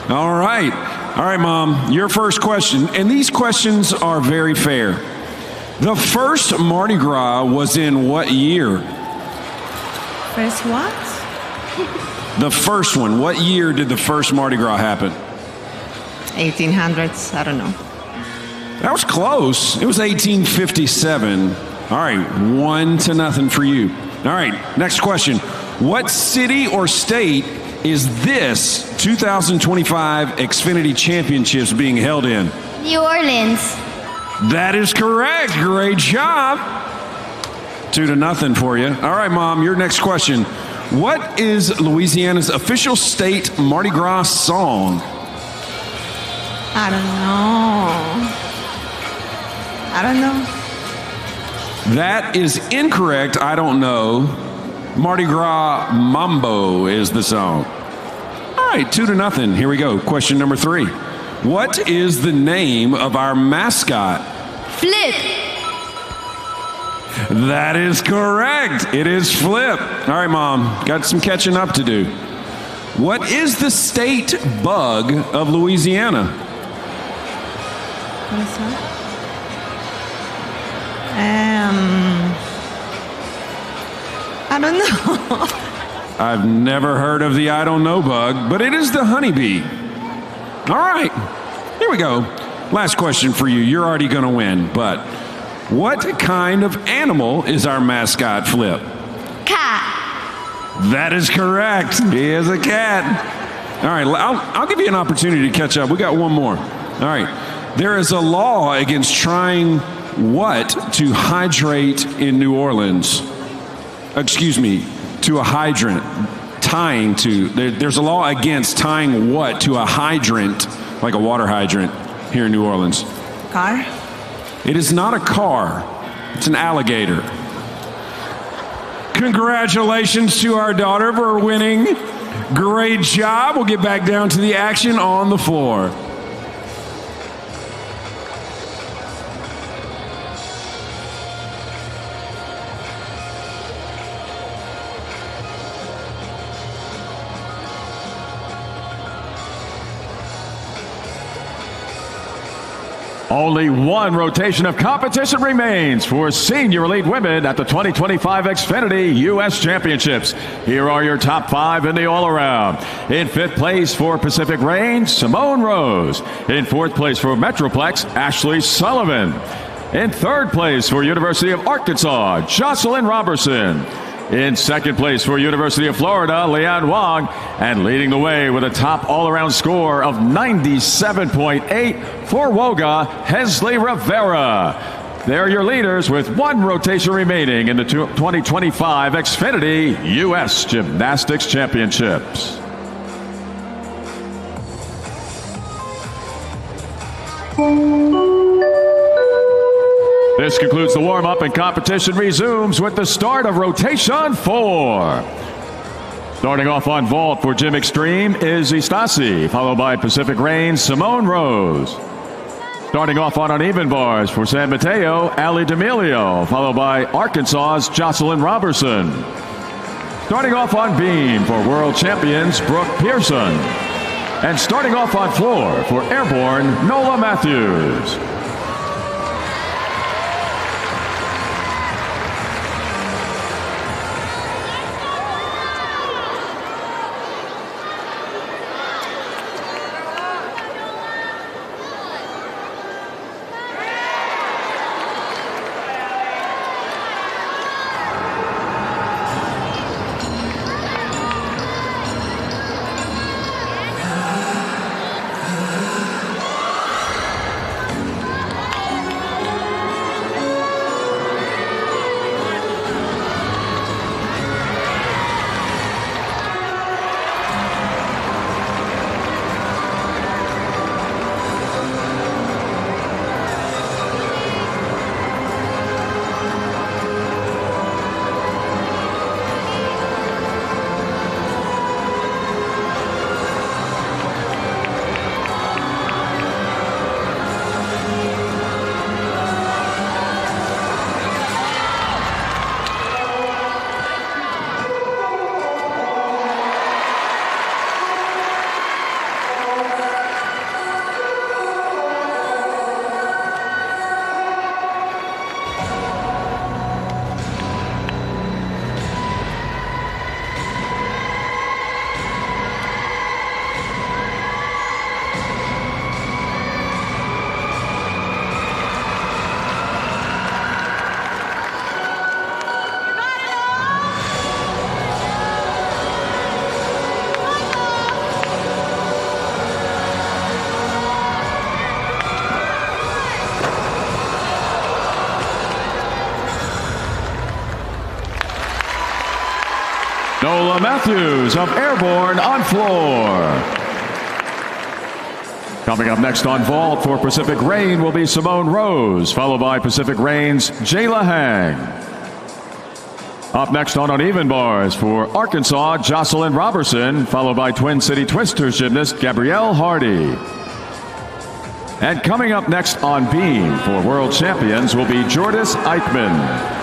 All right. All right, Mom, your first question. And these questions are very fair. The first Mardi Gras was in what year? First what? The first one. What year did the first Mardi Gras happen? 1800s. I don't know. That was close. It was 1857. All right, 1-0 for you. All right, next question. What city or state is this 2025 Xfinity Championships being held in? New Orleans. That is correct. Great job. 2-0 for you. All right, Mom, your next question. What is Louisiana's official state Mardi Gras song? I don't know. That is incorrect. I don't know. Mardi Gras Mambo is the song. All right, 2-0. Here we go. Question number 3. What is the name of our mascot? Flip. That is correct. It is Flip. All right, Mom, got some catching up to do. What is the state bug of Louisiana? What is that? I don't know. I've never heard of the I don't know bug, but it is the honeybee. All right, here we go. Last question for you. You're already going to win, but what kind of animal is our mascot, Flip? Cat. That is correct. He is a cat. All right, I'll give you an opportunity to catch up. We got one more. All right. There is a law against trying what to hydrate in New Orleans? Excuse me, to a hydrant. Tying to. There's a law against tying what to a hydrant, like a water hydrant, here in New Orleans? Car? It is not a car. It's an alligator. Congratulations to our daughter for winning. Great job. We'll get back down to the action on the floor. Only one rotation of competition remains for senior elite women at the 2025 Xfinity U.S. Championships. Here are your top 5 in the all-around. In 5th place for Pacific Range, Simone Rose. In 4th place for Metroplex, Ashley Sullivan. In 3rd place for University of Arkansas, Jocelyn Robertson. In second place for University of Florida, Leanne Wong, and leading the way with a top all-around score of 97.8 for Woga, Hesley Rivera. They're your leaders with one rotation remaining in the 2025 Xfinity U.S. Gymnastics Championships. This concludes the warm-up, and competition resumes with the start of rotation 4. Starting off on vault for Gym Extreme is Istasi, followed by Pacific Reigns, Simone Rose. Starting off on uneven bars for San Mateo, Ali D'Amelio, followed by Arkansas's Jocelyn Robertson. Starting off on beam for world champions Brooke Pearson. And starting off on floor for airborne Nola Matthews. Nola Matthews of airborne on floor. Coming up next on vault for Pacific Reign will be Simone Rose, followed by Pacific Reign's Jayla Hang. Up next on uneven bars for Arkansas, Jocelyn Robertson, followed by Twin City Twisters gymnast Gabrielle Hardy. And coming up next on beam for world champions will be Jordis Eichmann.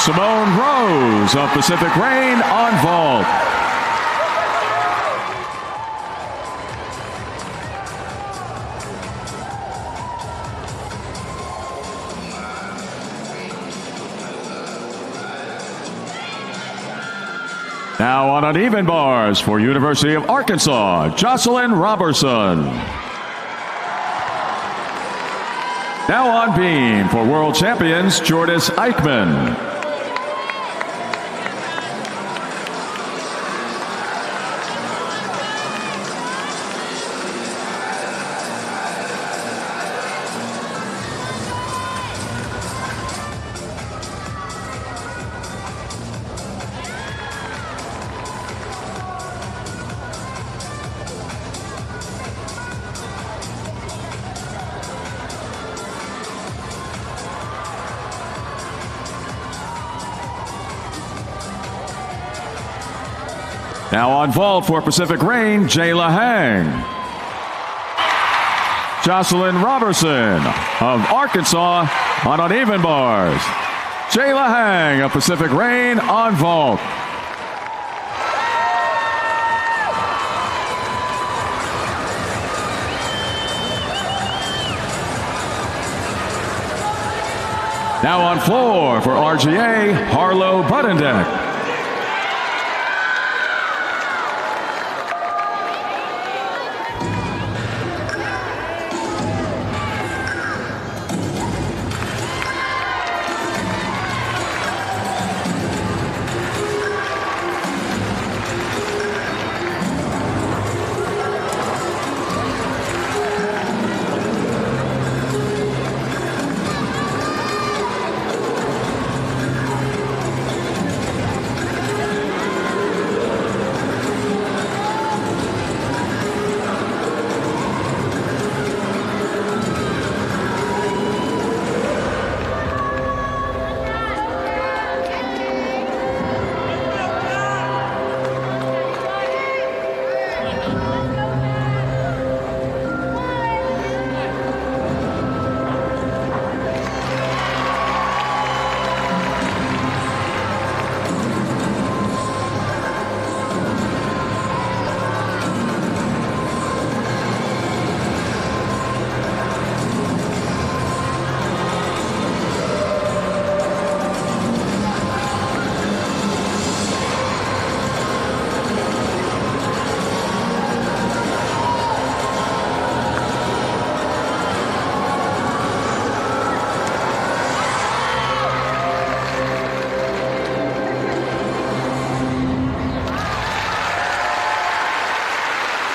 Simone Rose of Pacific Reign on vault. Now on uneven bars for University of Arkansas, Jocelyn Robertson. Now on beam for world champions, Jordis Eichmann. Now on vault for Pacific Reign, Jayla Hang. Jocelyn Robertson of Arkansas on uneven bars. Jayla Hang of Pacific Reign on vault. Now on floor for RGA, Harlow Budendeck.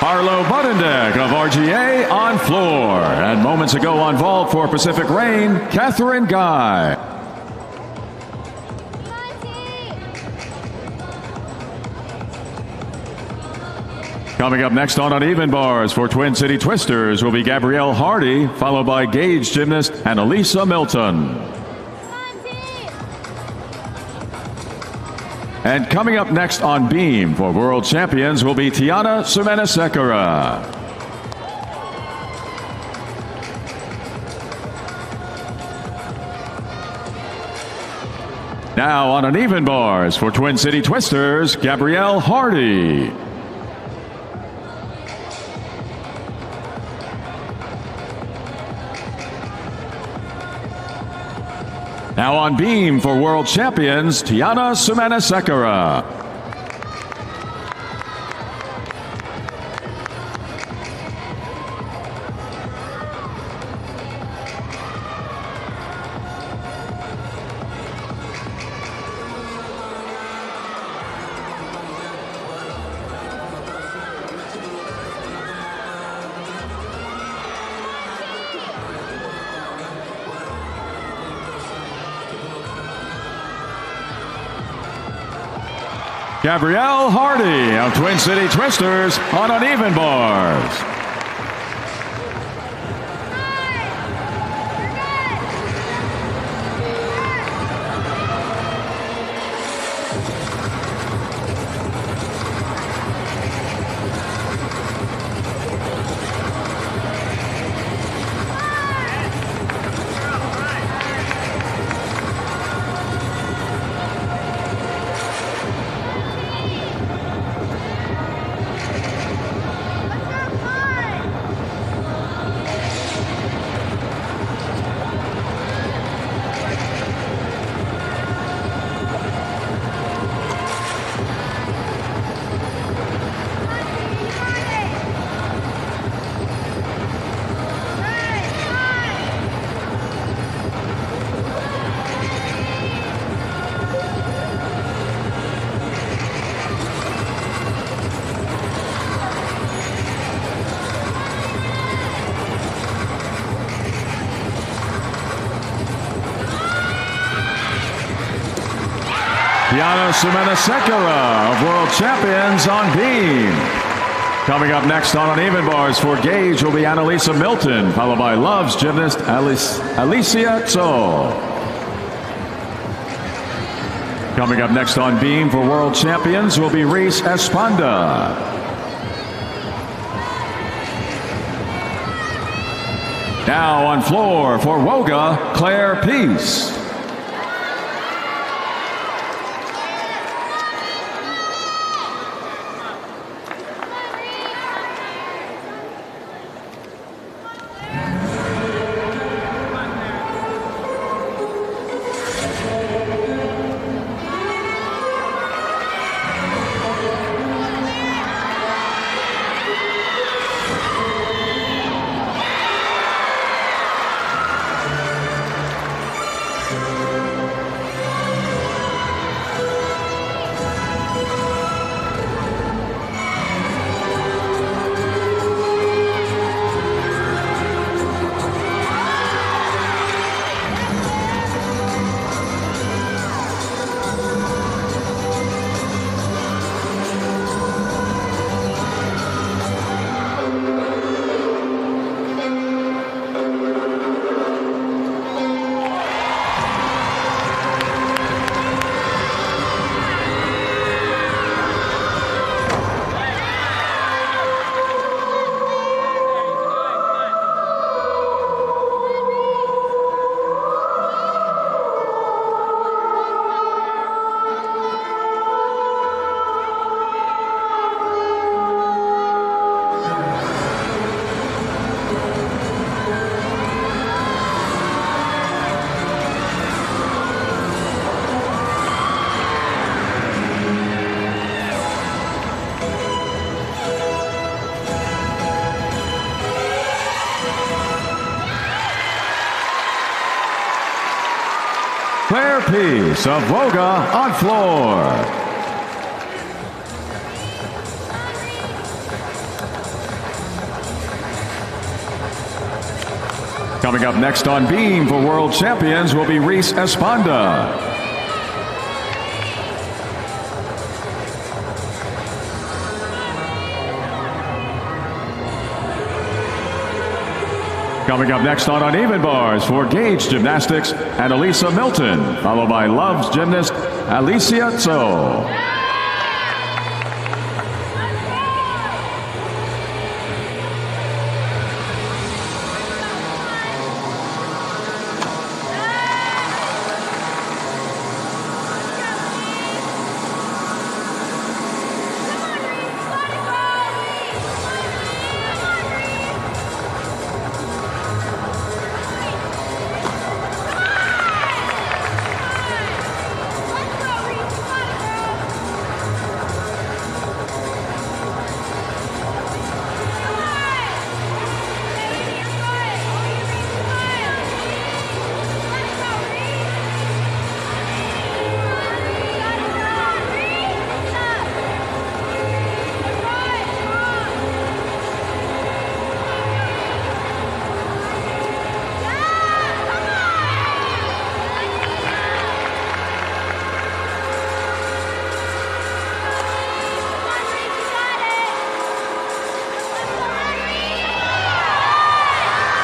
Harlow Buttendek of RGA on floor. And moments ago on vault for Pacific Rain, Catherine Guy. Coming up next on uneven bars for Twin City Twisters will be Gabrielle Hardy, followed by Gage gymnast Annalisa Milton. And coming up next on beam for world champions will be Tiana Sumanasekara. Now on uneven bars for Twin City Twisters, Gabrielle Hardy. Now on beam for world champions, Tiana Sumanasekara. Gabrielle Hardy of Twin City Twisters on uneven bars. Tiana Sumanasekara of world champions on beam. Coming up next on uneven bars for Gage will be Annalisa Milton, followed by Love's gymnast Alicia Tso. Coming up next on beam for world champions will be Reese Espanda. Now on floor for Woga, Claire Peace. Claire Peace of Woga on floor. Coming up next on beam for world champions will be Reese Esponda. Coming up next on uneven bars for Gage Gymnastics and Elisa Milton, followed by Love's gymnast Alicia Tso.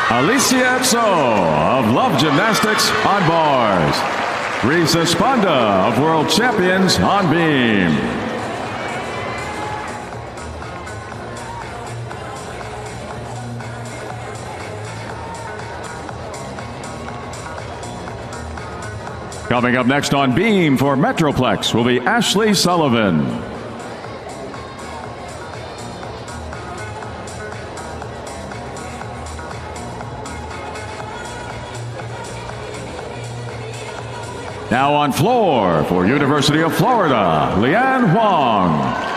Alicia Tso of Love Gymnastics on bars. Reese Esponda of World Champions on beam. Coming up next on beam for Metroplex will be Ashley Sullivan. Now on floor for University of Florida, Leanne Huang.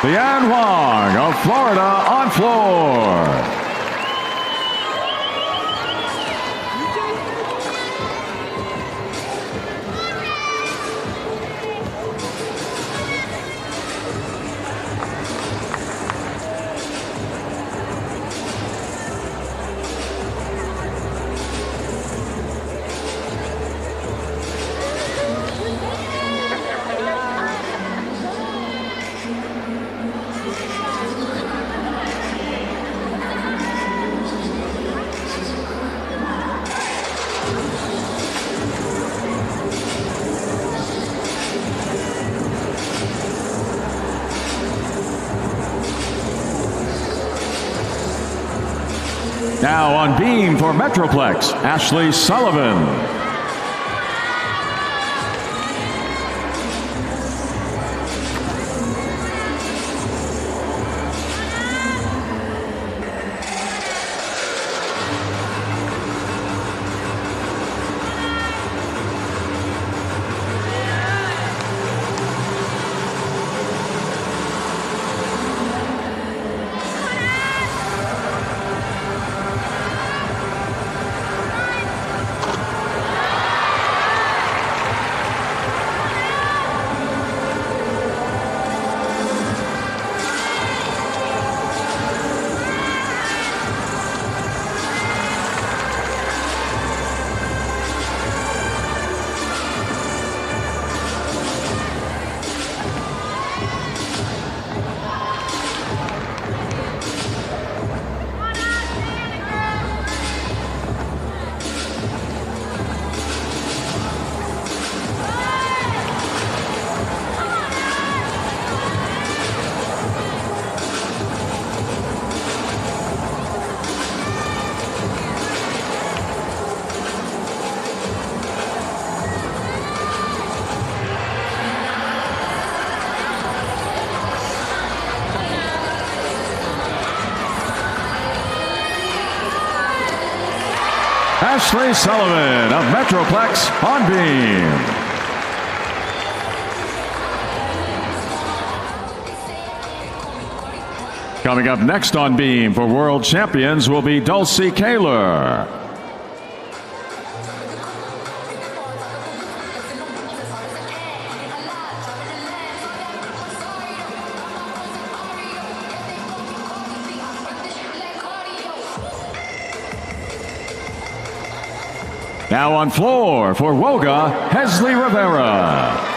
Leanne Huang of Florida on floor. Now on beam for Metroplex, Ashley Sullivan. Ashley Sullivan of Metroplex on beam. Coming up next on beam for world champions will be Dulcie Kaler. Now on floor for Woga, Hesley Rivera.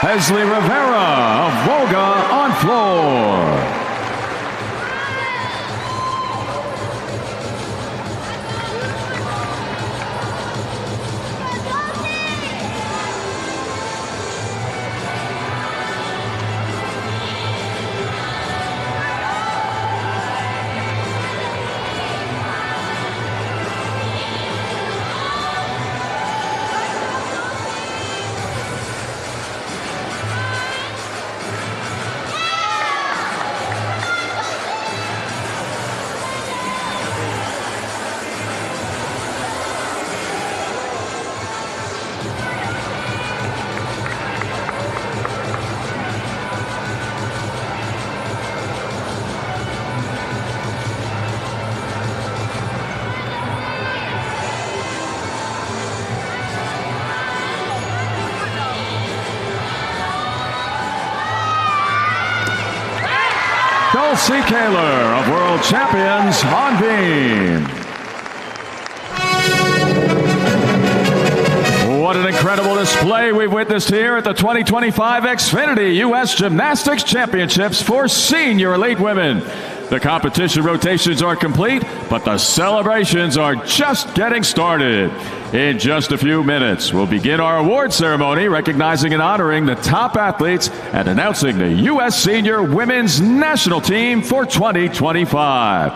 Hesley Rivera of Woga on floor. Dulcie Kaler of World Champions on beam. What an incredible display we've witnessed here at the 2025 Xfinity U.S. Gymnastics Championships for senior elite women. The competition rotations are complete, but the celebrations are just getting started. In just a few minutes, we'll begin our award ceremony recognizing and honoring the top athletes and announcing the U.S. Senior Women's National Team for 2025.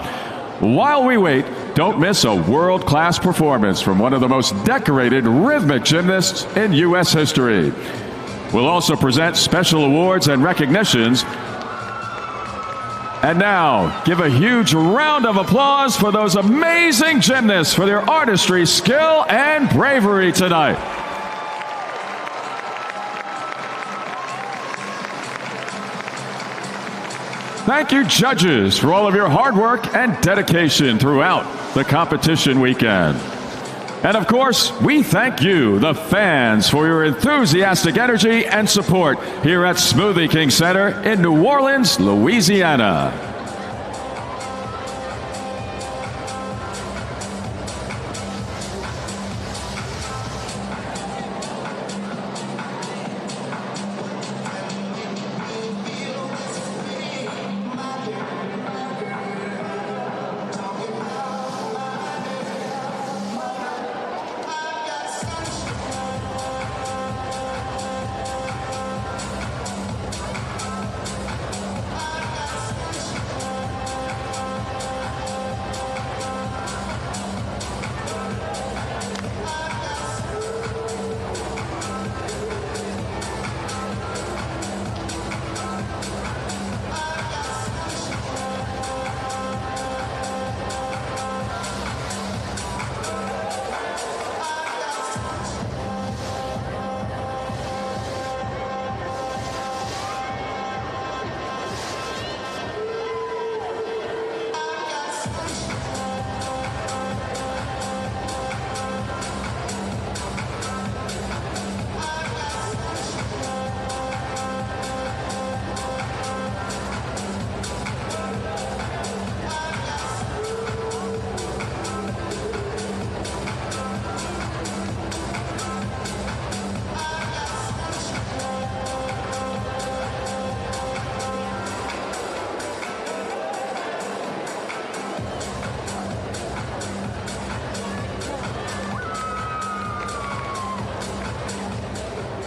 While we wait, don't miss a world-class performance from one of the most decorated rhythmic gymnasts in U.S. history. We'll also present special awards and recognitions. And now, give a huge round of applause for those amazing gymnasts for their artistry, skill, and bravery tonight. Thank you, judges, for all of your hard work and dedication throughout the competition weekend. And of course, we thank you, the fans, for your enthusiastic energy and support here at Smoothie King Center in New Orleans, Louisiana.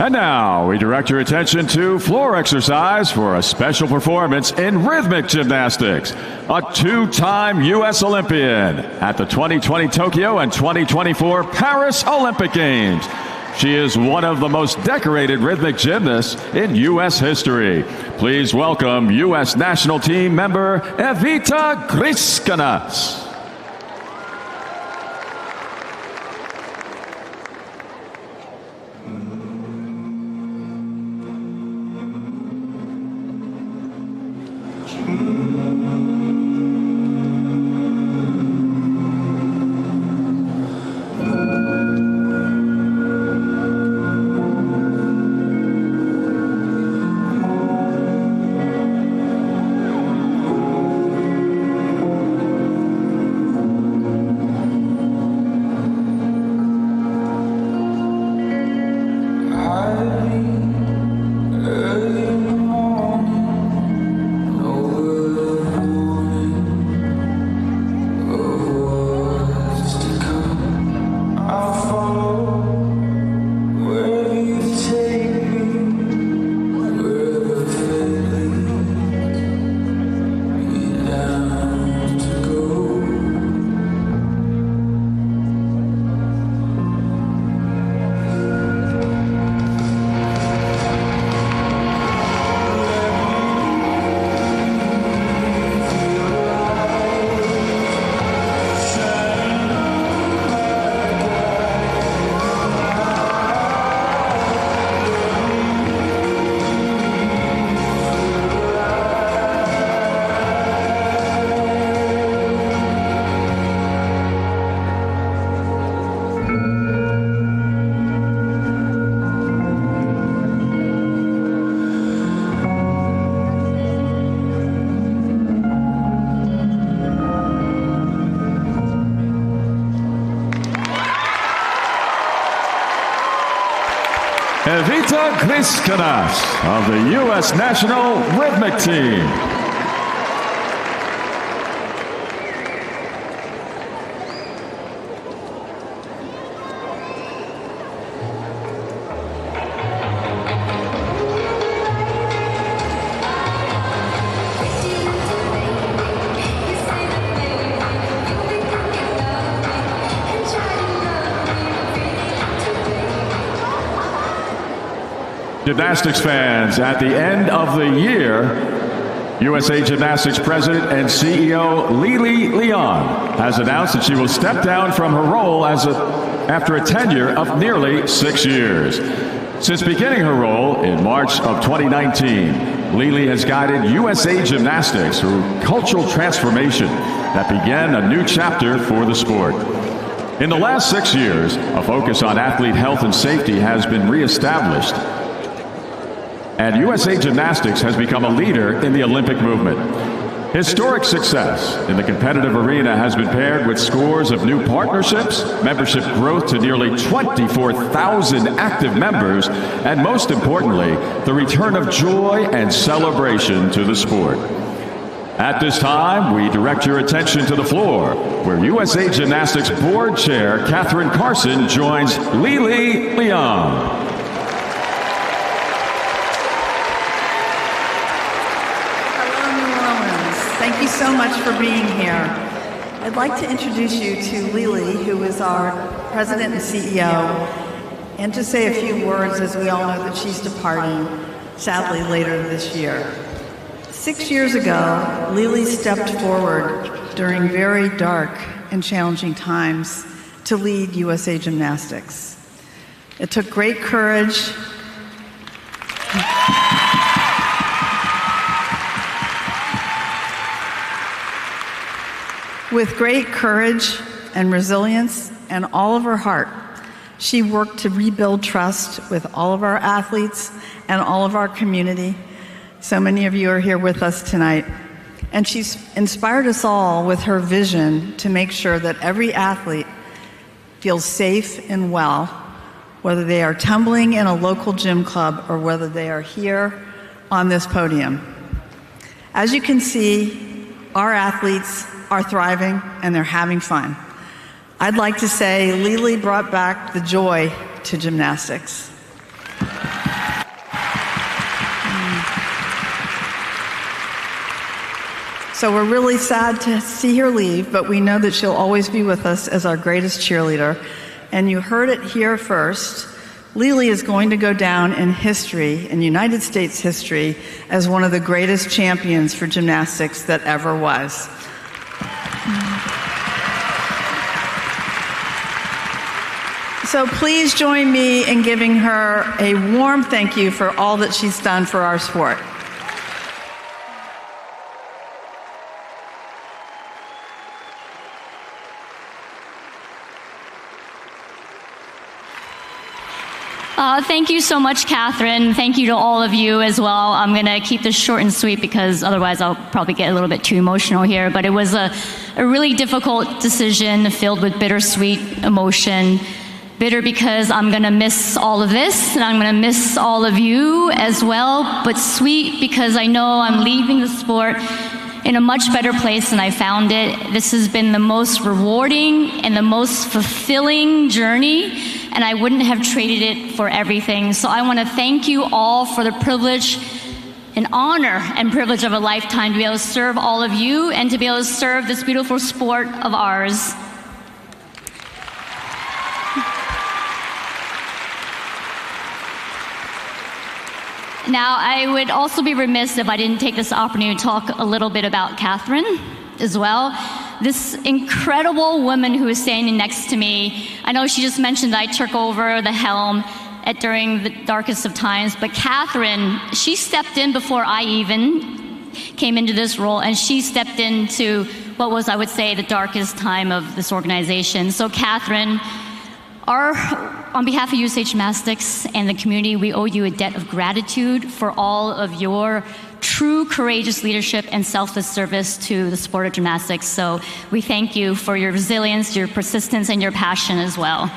And now we direct your attention to floor exercise for a special performance in rhythmic gymnastics. A two-time U.S. Olympian at the 2020 Tokyo and 2024 Paris Olympic Games. She is one of the most decorated rhythmic gymnasts in U.S. history. Please welcome U.S. national team member Evita Griskanas. Evita Griskanas of the U.S. National Rhythmic Team. Gymnastics fans, at the end of the year, USA Gymnastics President and CEO Lili Leon has announced that she will step down from her role after a tenure of nearly 6 years. Since beginning her role in March of 2019, Lili has guided USA Gymnastics through cultural transformation that began a new chapter for the sport. In the last 6 years, a focus on athlete health and safety has been reestablished, and USA Gymnastics has become a leader in the Olympic movement. Historic success in the competitive arena has been paired with scores of new partnerships, membership growth to nearly 24,000 active members, and most importantly, the return of joy and celebration to the sport. At this time, we direct your attention to the floor, where USA Gymnastics Board Chair Catherine Carson joins Lili Leon. Thank you so much for being here. I'd like to introduce you to Lili, who is our President and CEO, and to say a few words as we all know that she's departing, sadly, later this year. 6 years ago, Lili stepped forward during very dark and challenging times to lead USA Gymnastics. It took great courage. With great courage and resilience and all of her heart, she worked to rebuild trust with all of our athletes and all of our community. So many of you are here with us tonight. And she's inspired us all with her vision to make sure that every athlete feels safe and well, whether they are tumbling in a local gym club or whether they are here on this podium. As you can see, our athletes are thriving and they're having fun. I'd like to say Lili brought back the joy to gymnastics. So we're really sad to see her leave, but we know that she'll always be with us as our greatest cheerleader. And you heard it here first. Lily is going to go down in history, in United States history, as one of the greatest champions for gymnastics that ever was. So please join me in giving her a warm thank you for all that she's done for our sport. Thank you so much, Catherine. Thank you to all of you as well. I'm going to keep this short and sweet because otherwise I'll probably get a little bit too emotional here. But it was a really difficult decision filled with bittersweet emotion. Bitter because I'm going to miss all of this, and I'm going to miss all of you as well. But sweet because I know I'm leaving the sport in a much better place than I found it. This has been the most rewarding and the most fulfilling journey, and I wouldn't have traded it for everything. So I want to thank you all for the privilege and honor and privilege of a lifetime to be able to serve all of you and to be able to serve this beautiful sport of ours. Now, I would also be remiss if I didn't take this opportunity to talk a little bit about Catherine as well. This incredible woman who is standing next to me. I know she just mentioned that I took over the helm during the darkest of times, but Catherine, she stepped in before I even came into this role, and she stepped into what was, I would say, the darkest time of this organization. So Catherine, on behalf of USA Gymnastics and the community, we owe you a debt of gratitude for all of your true courageous leadership and selfless service to the sport of gymnastics. So we thank you for your resilience, your persistence, and your passion as well.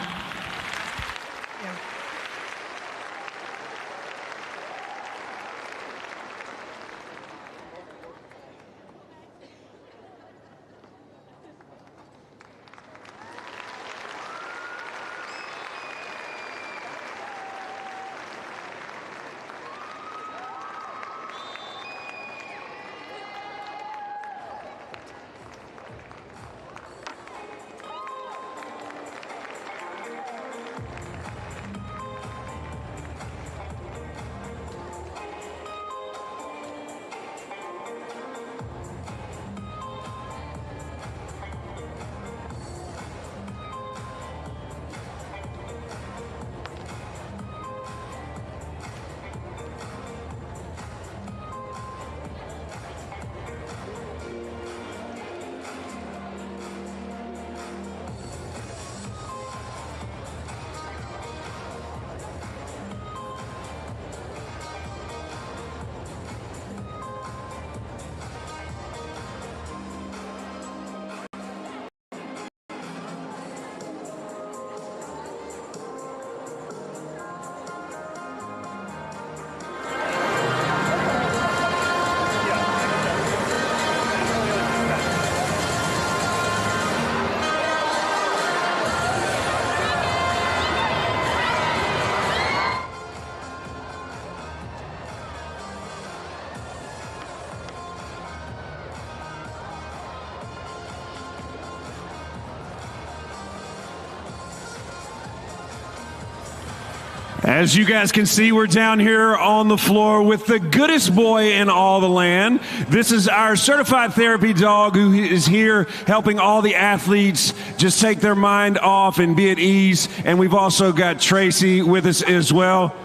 As you guys can see, we're down here on the floor with the goodest boy in all the land. This is our certified therapy dog who is here helping all the athletes just take their mind off and be at ease. And we've also got Tracy with us as well.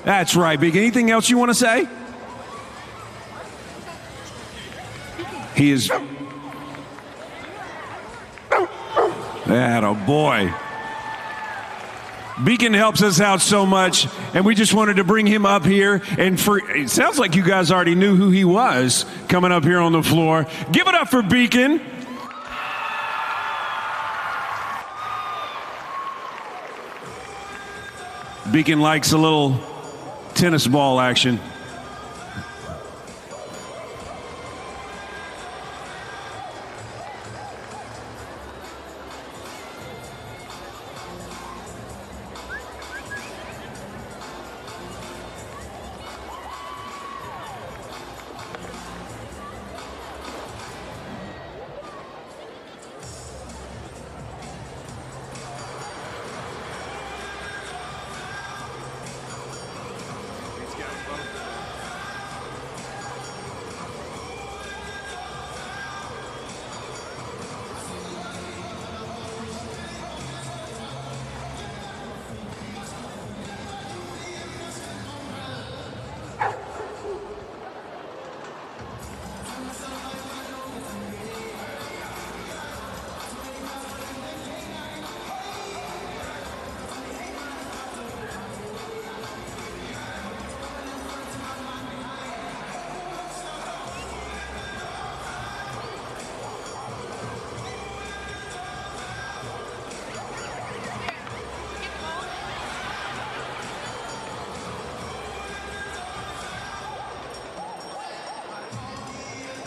That's right, Big. Anything else you want to say? He is... Atta boy. Beacon helps us out so much, and we just wanted to bring him up here. And it sounds like you guys already knew who he was coming up here on the floor. Give it up for Beacon. Beacon likes a little tennis ball action.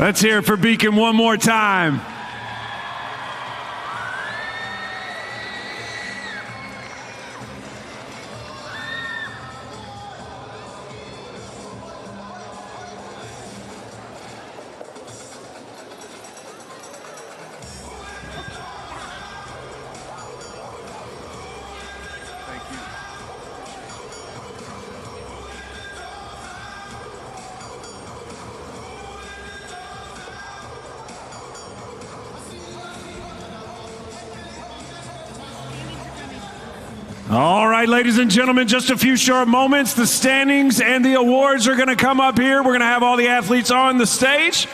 Let's hear it for Beacon one more time. All right, ladies and gentlemen, just a few short moments. The standings and the awards are going to come up here. We're going to have all the athletes on the stage.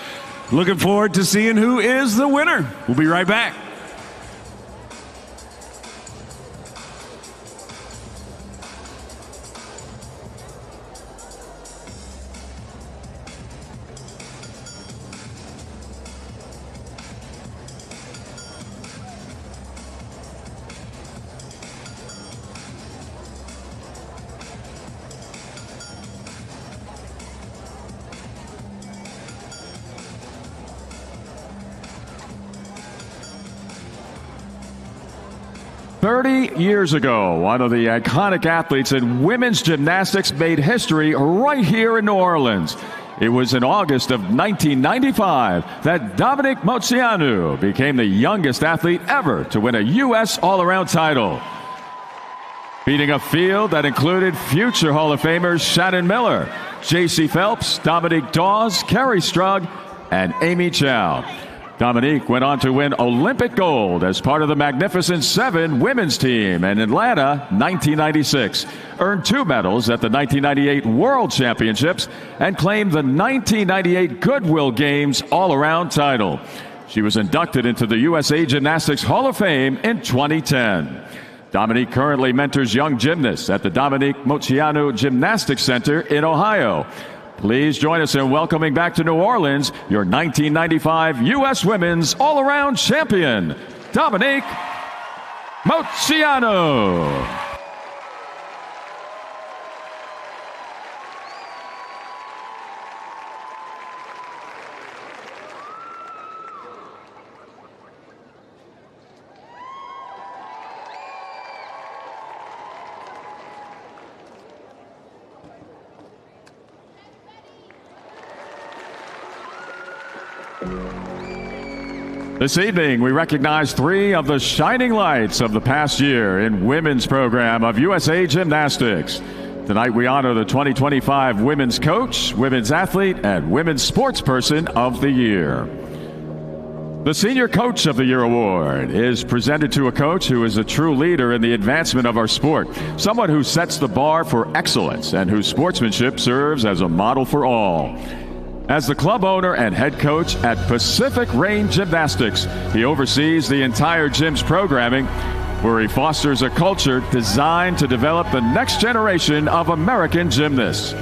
Looking forward to seeing who is the winner. We'll be right back. Years ago, one of the iconic athletes in women's gymnastics made history right here in New Orleans. It was in August of 1995 that Dominique Moceanu became the youngest athlete ever to win a U.S. all-around title, beating a field that included future Hall of Famers Shannon Miller, J.C. Phelps, Dominique Dawes, Carrie Strug, and Amy Chow. Dominique went on to win Olympic gold as part of the Magnificent Seven women's team in Atlanta, 1996, earned 2 medals at the 1998 World Championships, and claimed the 1998 Goodwill Games all-around title. She was inducted into the USA Gymnastics Hall of Fame in 2010. Dominique currently mentors young gymnasts at the Dominique Moceanu Gymnastics Center in Ohio. Please join us in welcoming back to New Orleans your 1995 U.S. Women's All-Around Champion, Dominique Moceanu. This evening, we recognize 3 of the shining lights of the past year in women's program of USA Gymnastics. Tonight, we honor the 2025 Women's Coach, Women's Athlete, and Women's Sportsperson of the Year. The Senior Coach of the Year Award is presented to a coach who is a true leader in the advancement of our sport, someone who sets the bar for excellence and whose sportsmanship serves as a model for all. As the club owner and head coach at Pacific Rain Gymnastics, he oversees the entire gym's programming, where he fosters a culture designed to develop the next generation of American gymnasts.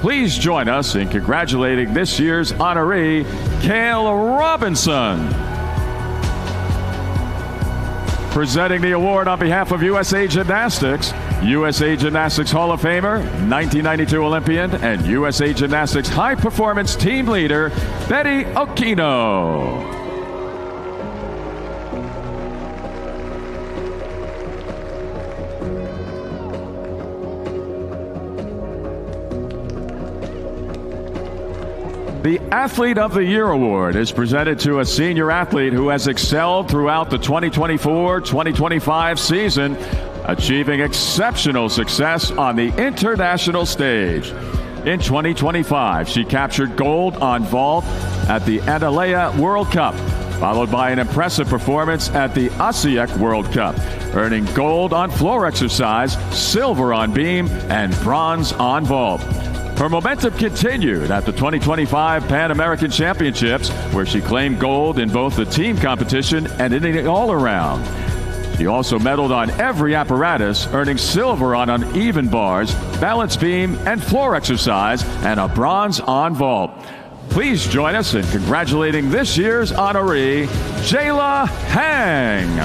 Please join us in congratulating this year's honoree, Cale Robinson. Presenting the award on behalf of USA Gymnastics, USA Gymnastics Hall of Famer, 1992 Olympian, and USA Gymnastics High Performance Team Leader, Betty Okino. The Athlete of the Year Award is presented to a senior athlete who has excelled throughout the 2024-2025 season, achieving exceptional success on the international stage. In 2025, she captured gold on vault at the Adelaide World Cup, followed by an impressive performance at the Osijek World Cup, earning gold on floor exercise, silver on beam, and bronze on vault. Her momentum continued at the 2025 Pan American Championships, where she claimed gold in both the team competition and in the all-around. She also medaled on every apparatus, earning silver on uneven bars, balance beam, and floor exercise, and a bronze on vault. Please join us in congratulating this year's honoree, Jayla Hang.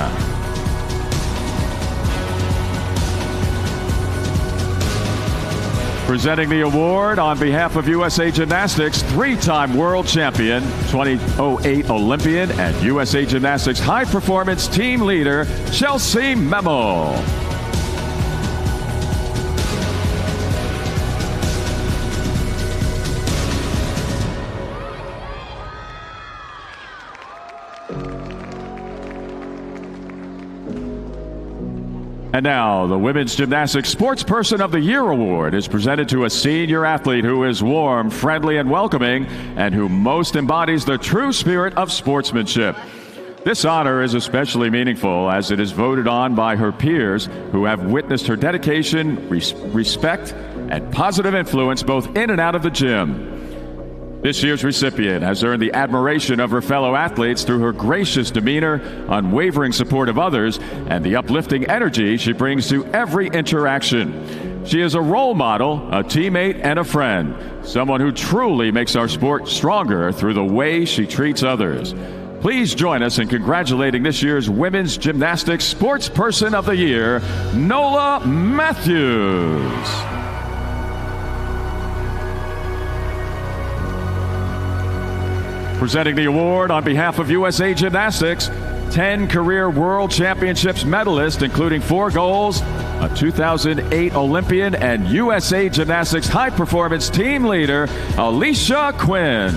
Presenting the award on behalf of USA Gymnastics, three-time world champion, 2008 Olympian, and USA Gymnastics high performance team leader, Chelsea Memel. And now, the Women's Gymnastics Sportsperson of the Year Award is presented to a senior athlete who is warm, friendly, and welcoming, and who most embodies the true spirit of sportsmanship. This honor is especially meaningful as it is voted on by her peers who have witnessed her dedication, respect, and positive influence both in and out of the gym. This year's recipient has earned the admiration of her fellow athletes through her gracious demeanor, unwavering support of others, and the uplifting energy she brings to every interaction. She is a role model, a teammate, and a friend, someone who truly makes our sport stronger through the way she treats others. Please join us in congratulating this year's Women's Gymnastics Sportsperson of the Year, Nola Matthews. Presenting the award on behalf of USA Gymnastics, 10 career World Championships medalist, including 4 golds, a 2008 Olympian, and USA Gymnastics high performance team leader, Alicia Quinn.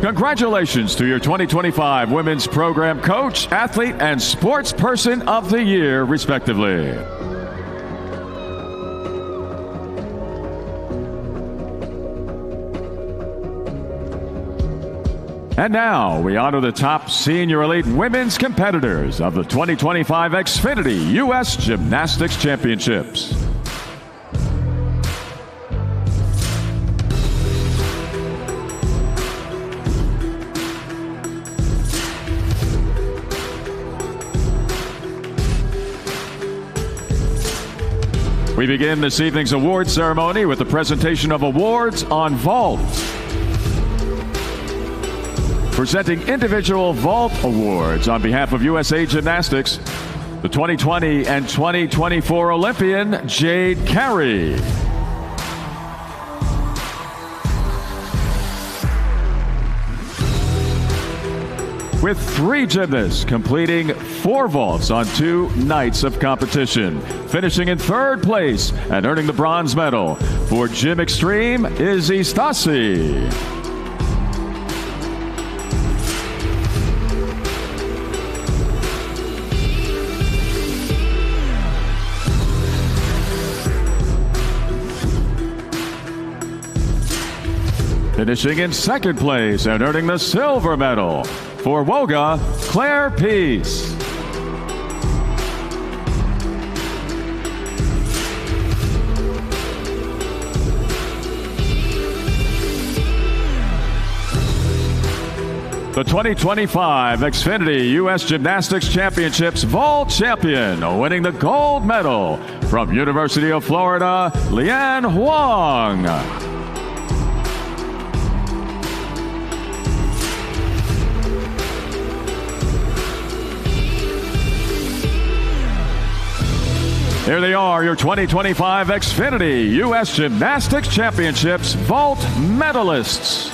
Congratulations to your 2025 Women's Program Coach, Athlete, and Sportsperson of the Year, respectively. And now, we honor the top senior elite women's competitors of the 2025 Xfinity U.S. Gymnastics Championships. We begin this evening's award ceremony with the presentation of awards on vault. Presenting individual vault awards on behalf of USA Gymnastics, the 2020 and 2024 Olympian, Jade Carey. With 3 gymnasts completing 4 vaults on 2 nights of competition, finishing in 3rd place and earning the bronze medal for Gym Extreme is Istasi. Finishing in 2nd place and earning the silver medal for Woga, Claire Peace. The 2025 Xfinity U.S. Gymnastics Championships Vault Champion, winning the gold medal from University of Florida, Lian Huang. Here they are, your 2025 Xfinity U.S. Gymnastics Championships Vault medalists.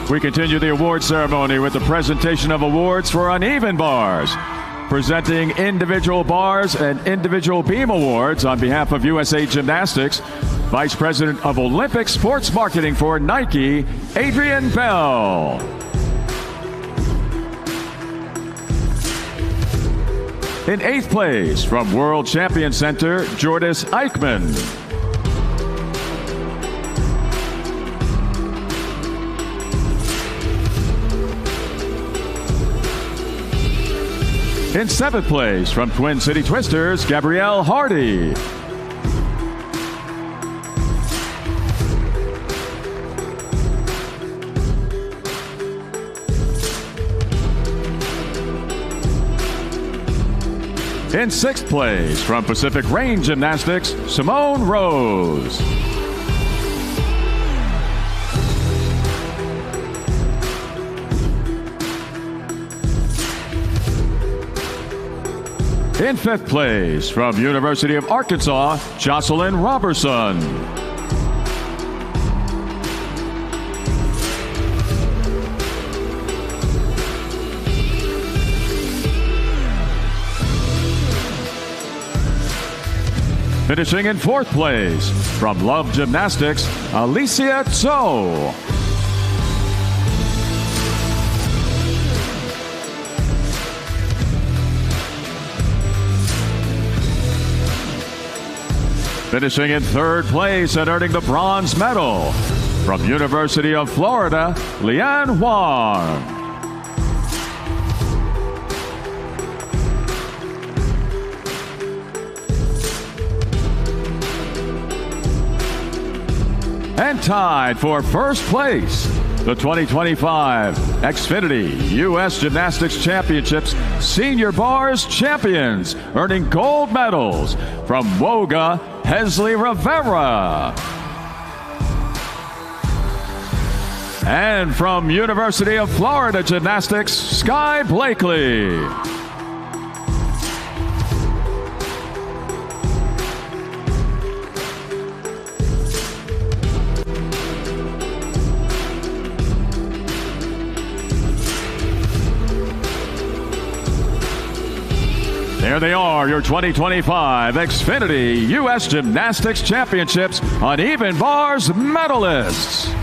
We continue the award ceremony with the presentation of awards for uneven bars. Presenting individual bars and individual beam awards on behalf of USA Gymnastics, Vice President of Olympic Sports Marketing for Nike, Adrian Bell. In 8th place from World Champion Center, Jordis Eichmann. In 7th place from Twin City Twisters, Gabrielle Hardy. In 6th place from Pacific Range Gymnastics, Simone Rose. In 5th place from University of Arkansas, Jocelyn Robertson. Finishing in 4th place from Love Gymnastics, Alicia Tso. Finishing in 3rd place and earning the bronze medal from University of Florida, Leanne Huang. And tied for 1st place, the 2025 Xfinity U.S. Gymnastics Championships Senior Bars Champions, earning gold medals from Woga Hesley Rivera. And from University of Florida Gymnastics, Sky Blakely. There they are, your 2025 Xfinity U.S. Gymnastics Championships Uneven Bars medalists.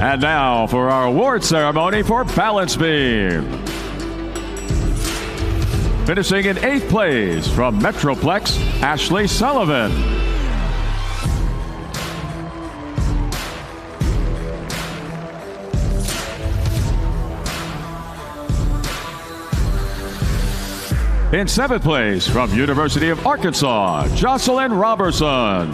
And now for our award ceremony for balance beam. Finishing in 8th place from Metroplex, Ashley Sullivan. In 7th place from University of Arkansas, Jocelyn Robertson.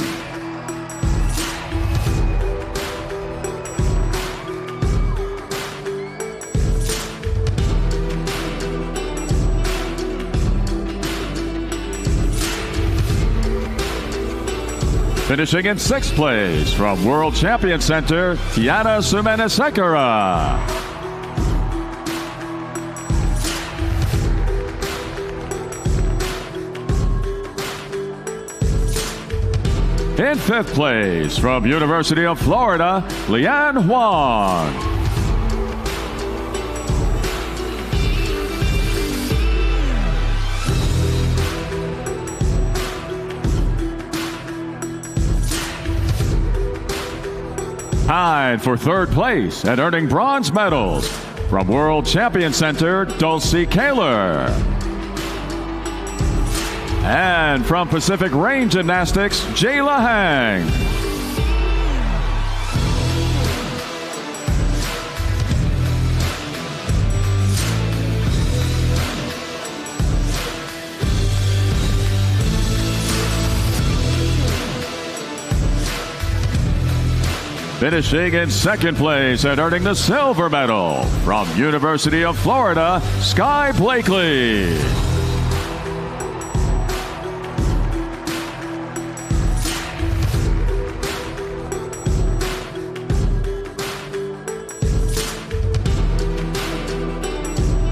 Finishing in 6th place from World Champion Center, Tiana Sumanasekara. In 5th place from University of Florida, Leanne Huang. Tied for 3rd place and earning bronze medals from World Champion Center, Dulcie Kaler. And from Pacific Range Gymnastics, Jayla Hang. Finishing in second place and earning the silver medal from University of Florida, Sky Blakely.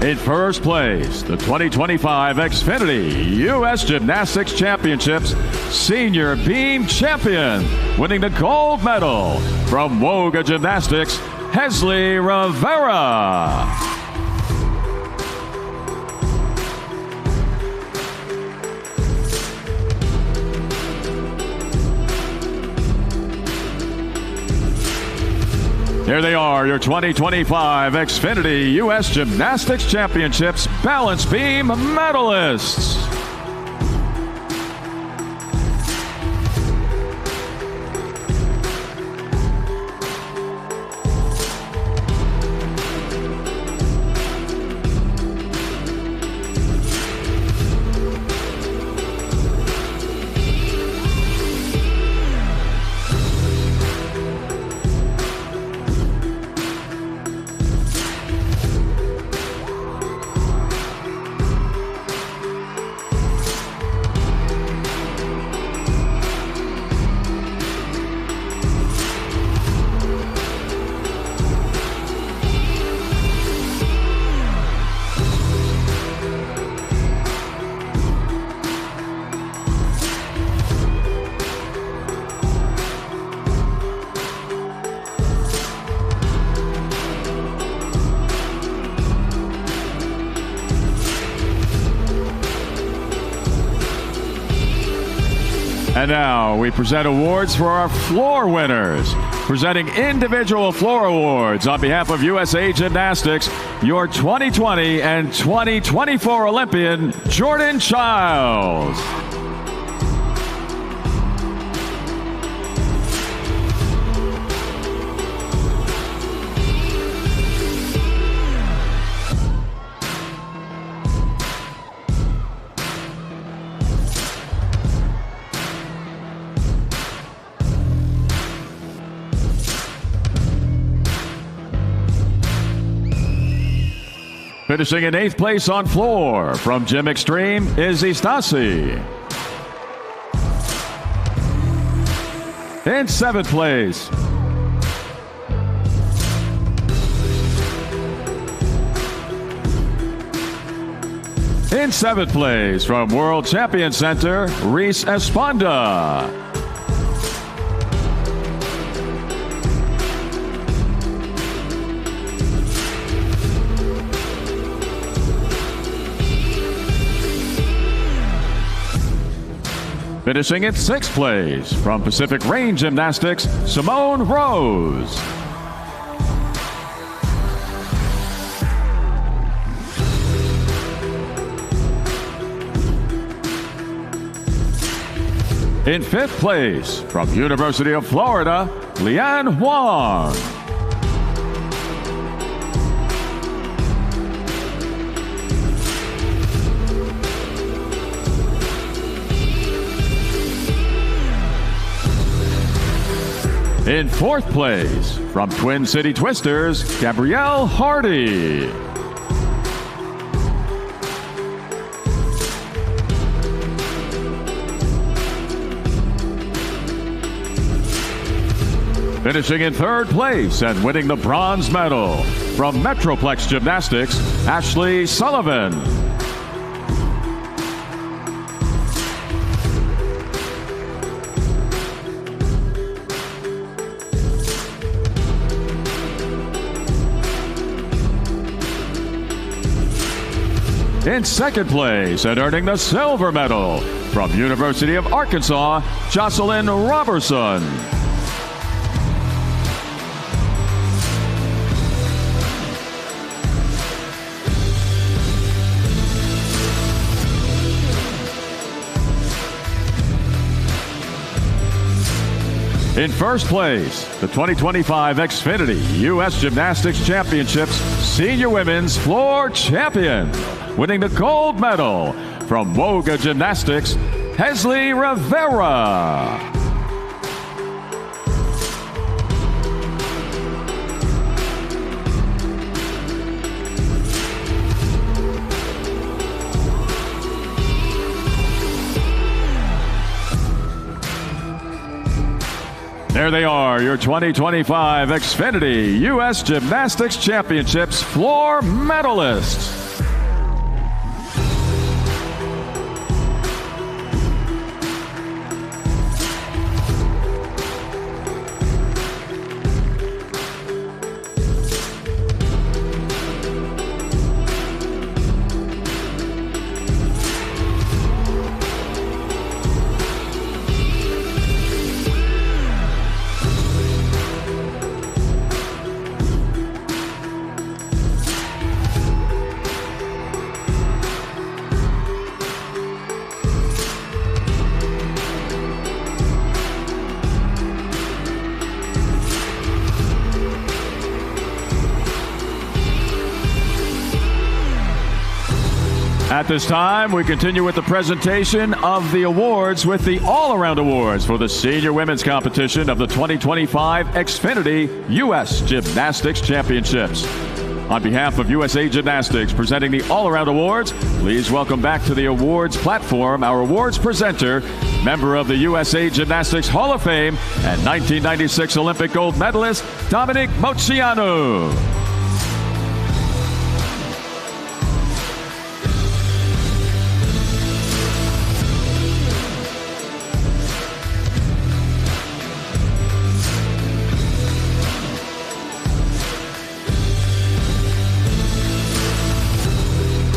In first place, the 2025 Xfinity U.S. Gymnastics Championships Senior Beam Champion, winning the gold medal from Woga Gymnastics, Hesley Rivera. Here they are, your 2025 Xfinity U.S. Gymnastics Championships Balance Beam medalists. And now we present awards for our floor winners. Presenting individual floor awards on behalf of USA Gymnastics, your 2020 and 2024 Olympian, Jordan Childs. Finishing in 8th place on floor from Gym Extreme is Istasi. In 7th place, in 7th place from World Champion Center, Reese Esponda. Finishing in 6th place from Pacific Range Gymnastics, Simone Rose. In 5th place from University of Florida, Leanne Huang. In 4th place, from Twin City Twisters, Gabrielle Hardy. Finishing in 3rd place and winning the bronze medal, from Metroplex Gymnastics, Ashley Sullivan. In 2nd place and earning the silver medal from University of Arkansas, Jocelyn Robertson. In 1st place, the 2025 Xfinity U.S. Gymnastics Championships Senior Women's Floor Champion, winning the gold medal from Woga Gymnastics, Hesley Rivera. There they are, your 2025 Xfinity U.S. Gymnastics Championships floor medalists. At this time, we continue with the presentation of the awards with the All-Around Awards for the Senior Women's Competition of the 2025 Xfinity U.S. Gymnastics Championships. On behalf of USA Gymnastics presenting the All-Around Awards, please welcome back to the awards platform our awards presenter, member of the USA Gymnastics Hall of Fame and 1996 Olympic gold medalist, Dominic Moceanu.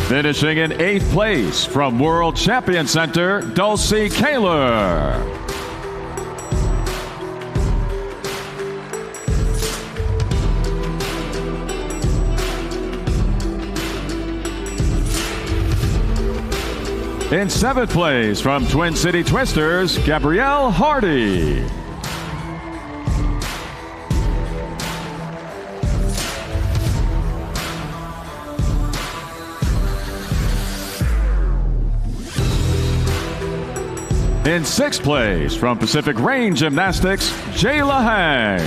Finishing in 8th place from World Champion Center, Dulcie Kaler. In 7th place from Twin City Twisters, Gabrielle Hardy. In 6th place from Pacific Range Gymnastics, Jayla Hang.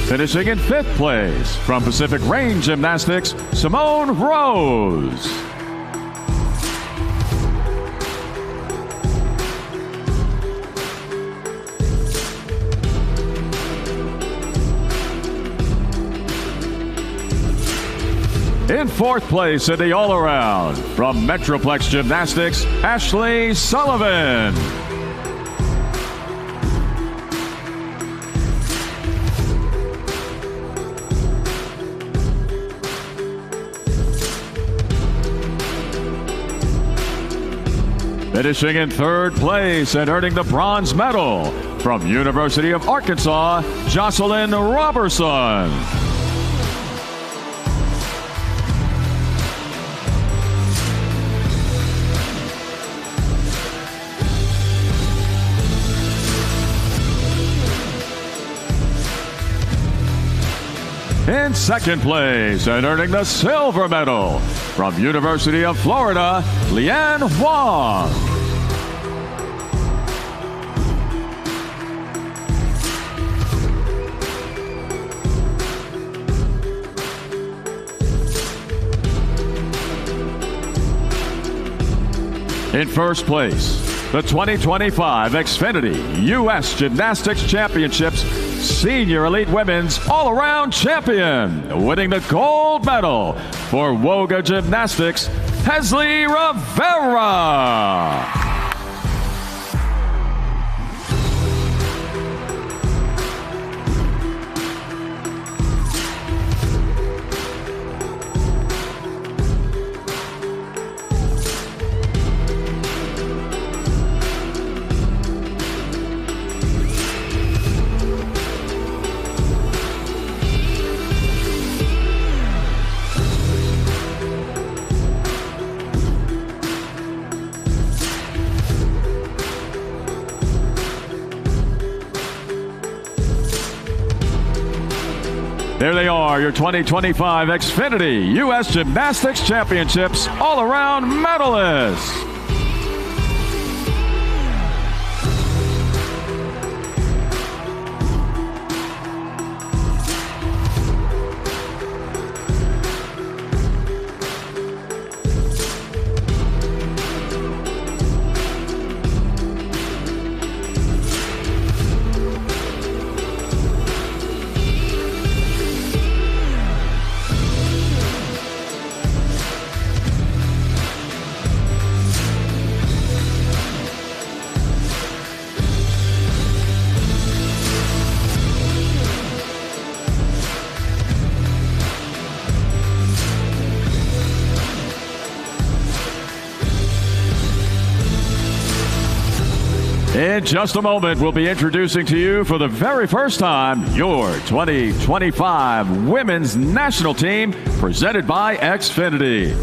Finishing in 5th place from Pacific Range Gymnastics, Simone Rose. In 4th place in the all-around, from Metroplex Gymnastics, Ashley Sullivan. Finishing in 3rd place and earning the bronze medal, from University of Arkansas, Jocelyn Robertson. In 2nd place and earning the silver medal, from University of Florida, Leanne Huang. In 1st place, the 2025 Xfinity U.S. Gymnastics Championships Senior Elite Women's All-Around Champion, winning the gold medal for Woga Gymnastics, Hesley Rivera. There they are, your 2025 Xfinity U.S. Gymnastics Championships all-around medalists. In just a moment, we'll be introducing to you for the very first time your 2025 Women's National Team presented by Xfinity.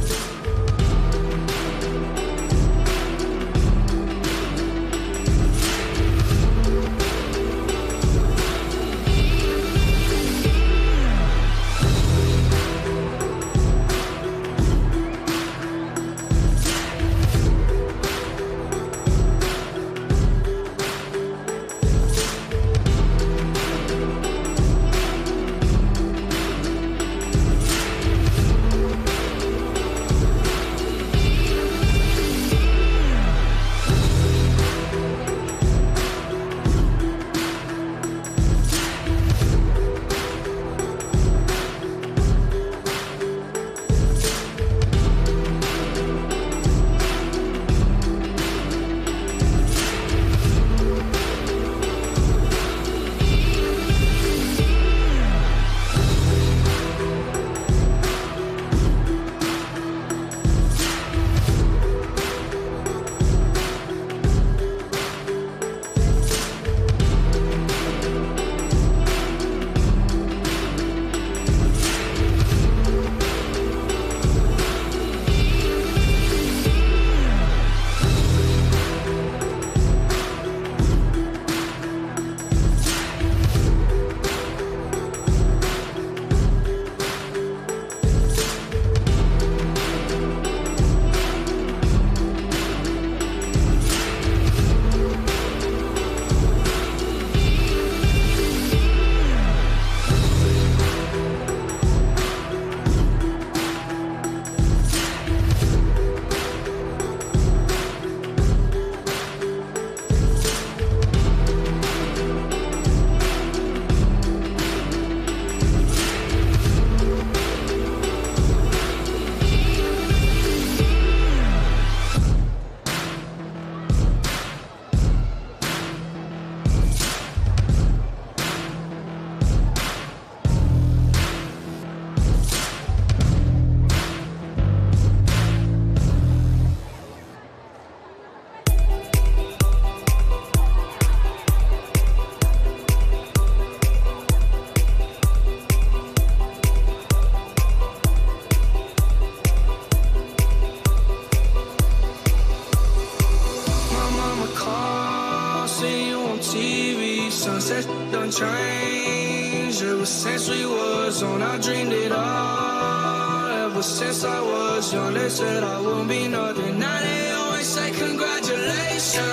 Sunset done changed. Ever since we was on, I dreamed it all. Ever since I was young, they said I wouldn't be nothing. Now they always say congratulations.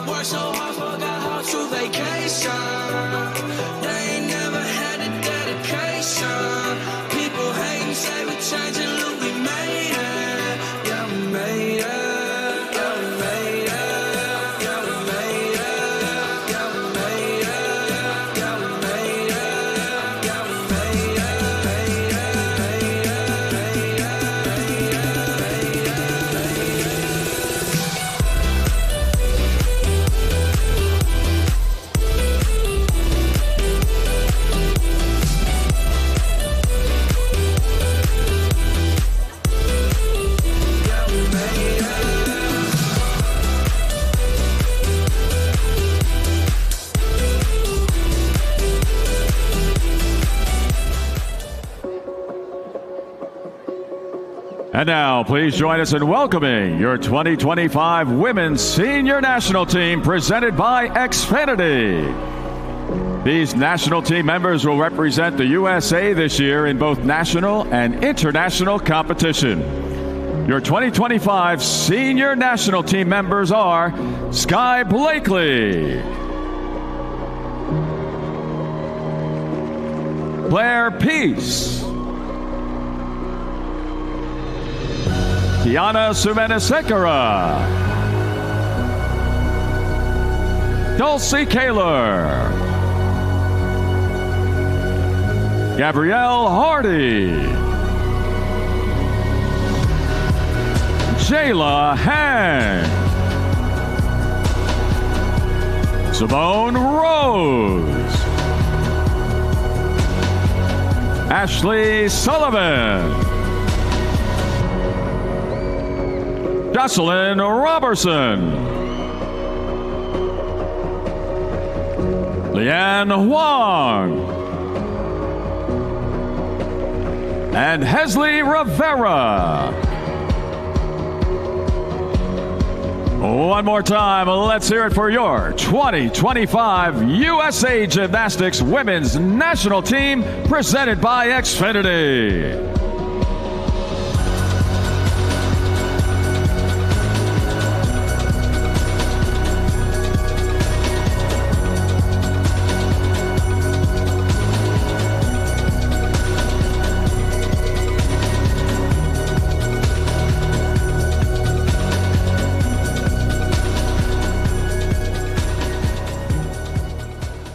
Worked so hard, forgot how to vacation. They ain't never had the dedication. People hate and say we changing, look, we made it. Yeah, we made it. And now, please join us in welcoming your 2025 Women's Senior National Team presented by Xfinity. These national team members will represent the USA this year in both national and international competition. Your 2025 Senior National Team members are Sky Blakely, Claire Peace, Tiana Sumena-Sekera, Dulcie Kaler, Gabrielle Hardy, Jayla Hang, Simone Rose, Ashley Sullivan, Jocelyn Robertson, Leanne Huang, and Hesley Rivera. One more time, let's hear it for your 2025 USA Gymnastics Women's National Team, presented by Xfinity.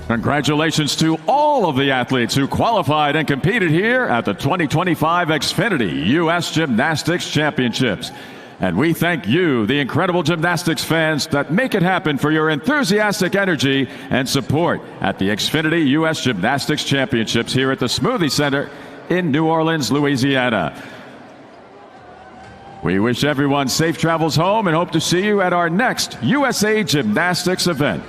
Congratulations to all of the athletes who qualified and competed here at the 2025 Xfinity U.S. Gymnastics Championships. And we thank you, the incredible gymnastics fans, that make it happen, for your enthusiastic energy and support at the Xfinity U.S. Gymnastics Championships here at the Smoothie Center in New Orleans, Louisiana. We wish everyone safe travels home and hope to see you at our next USA Gymnastics event.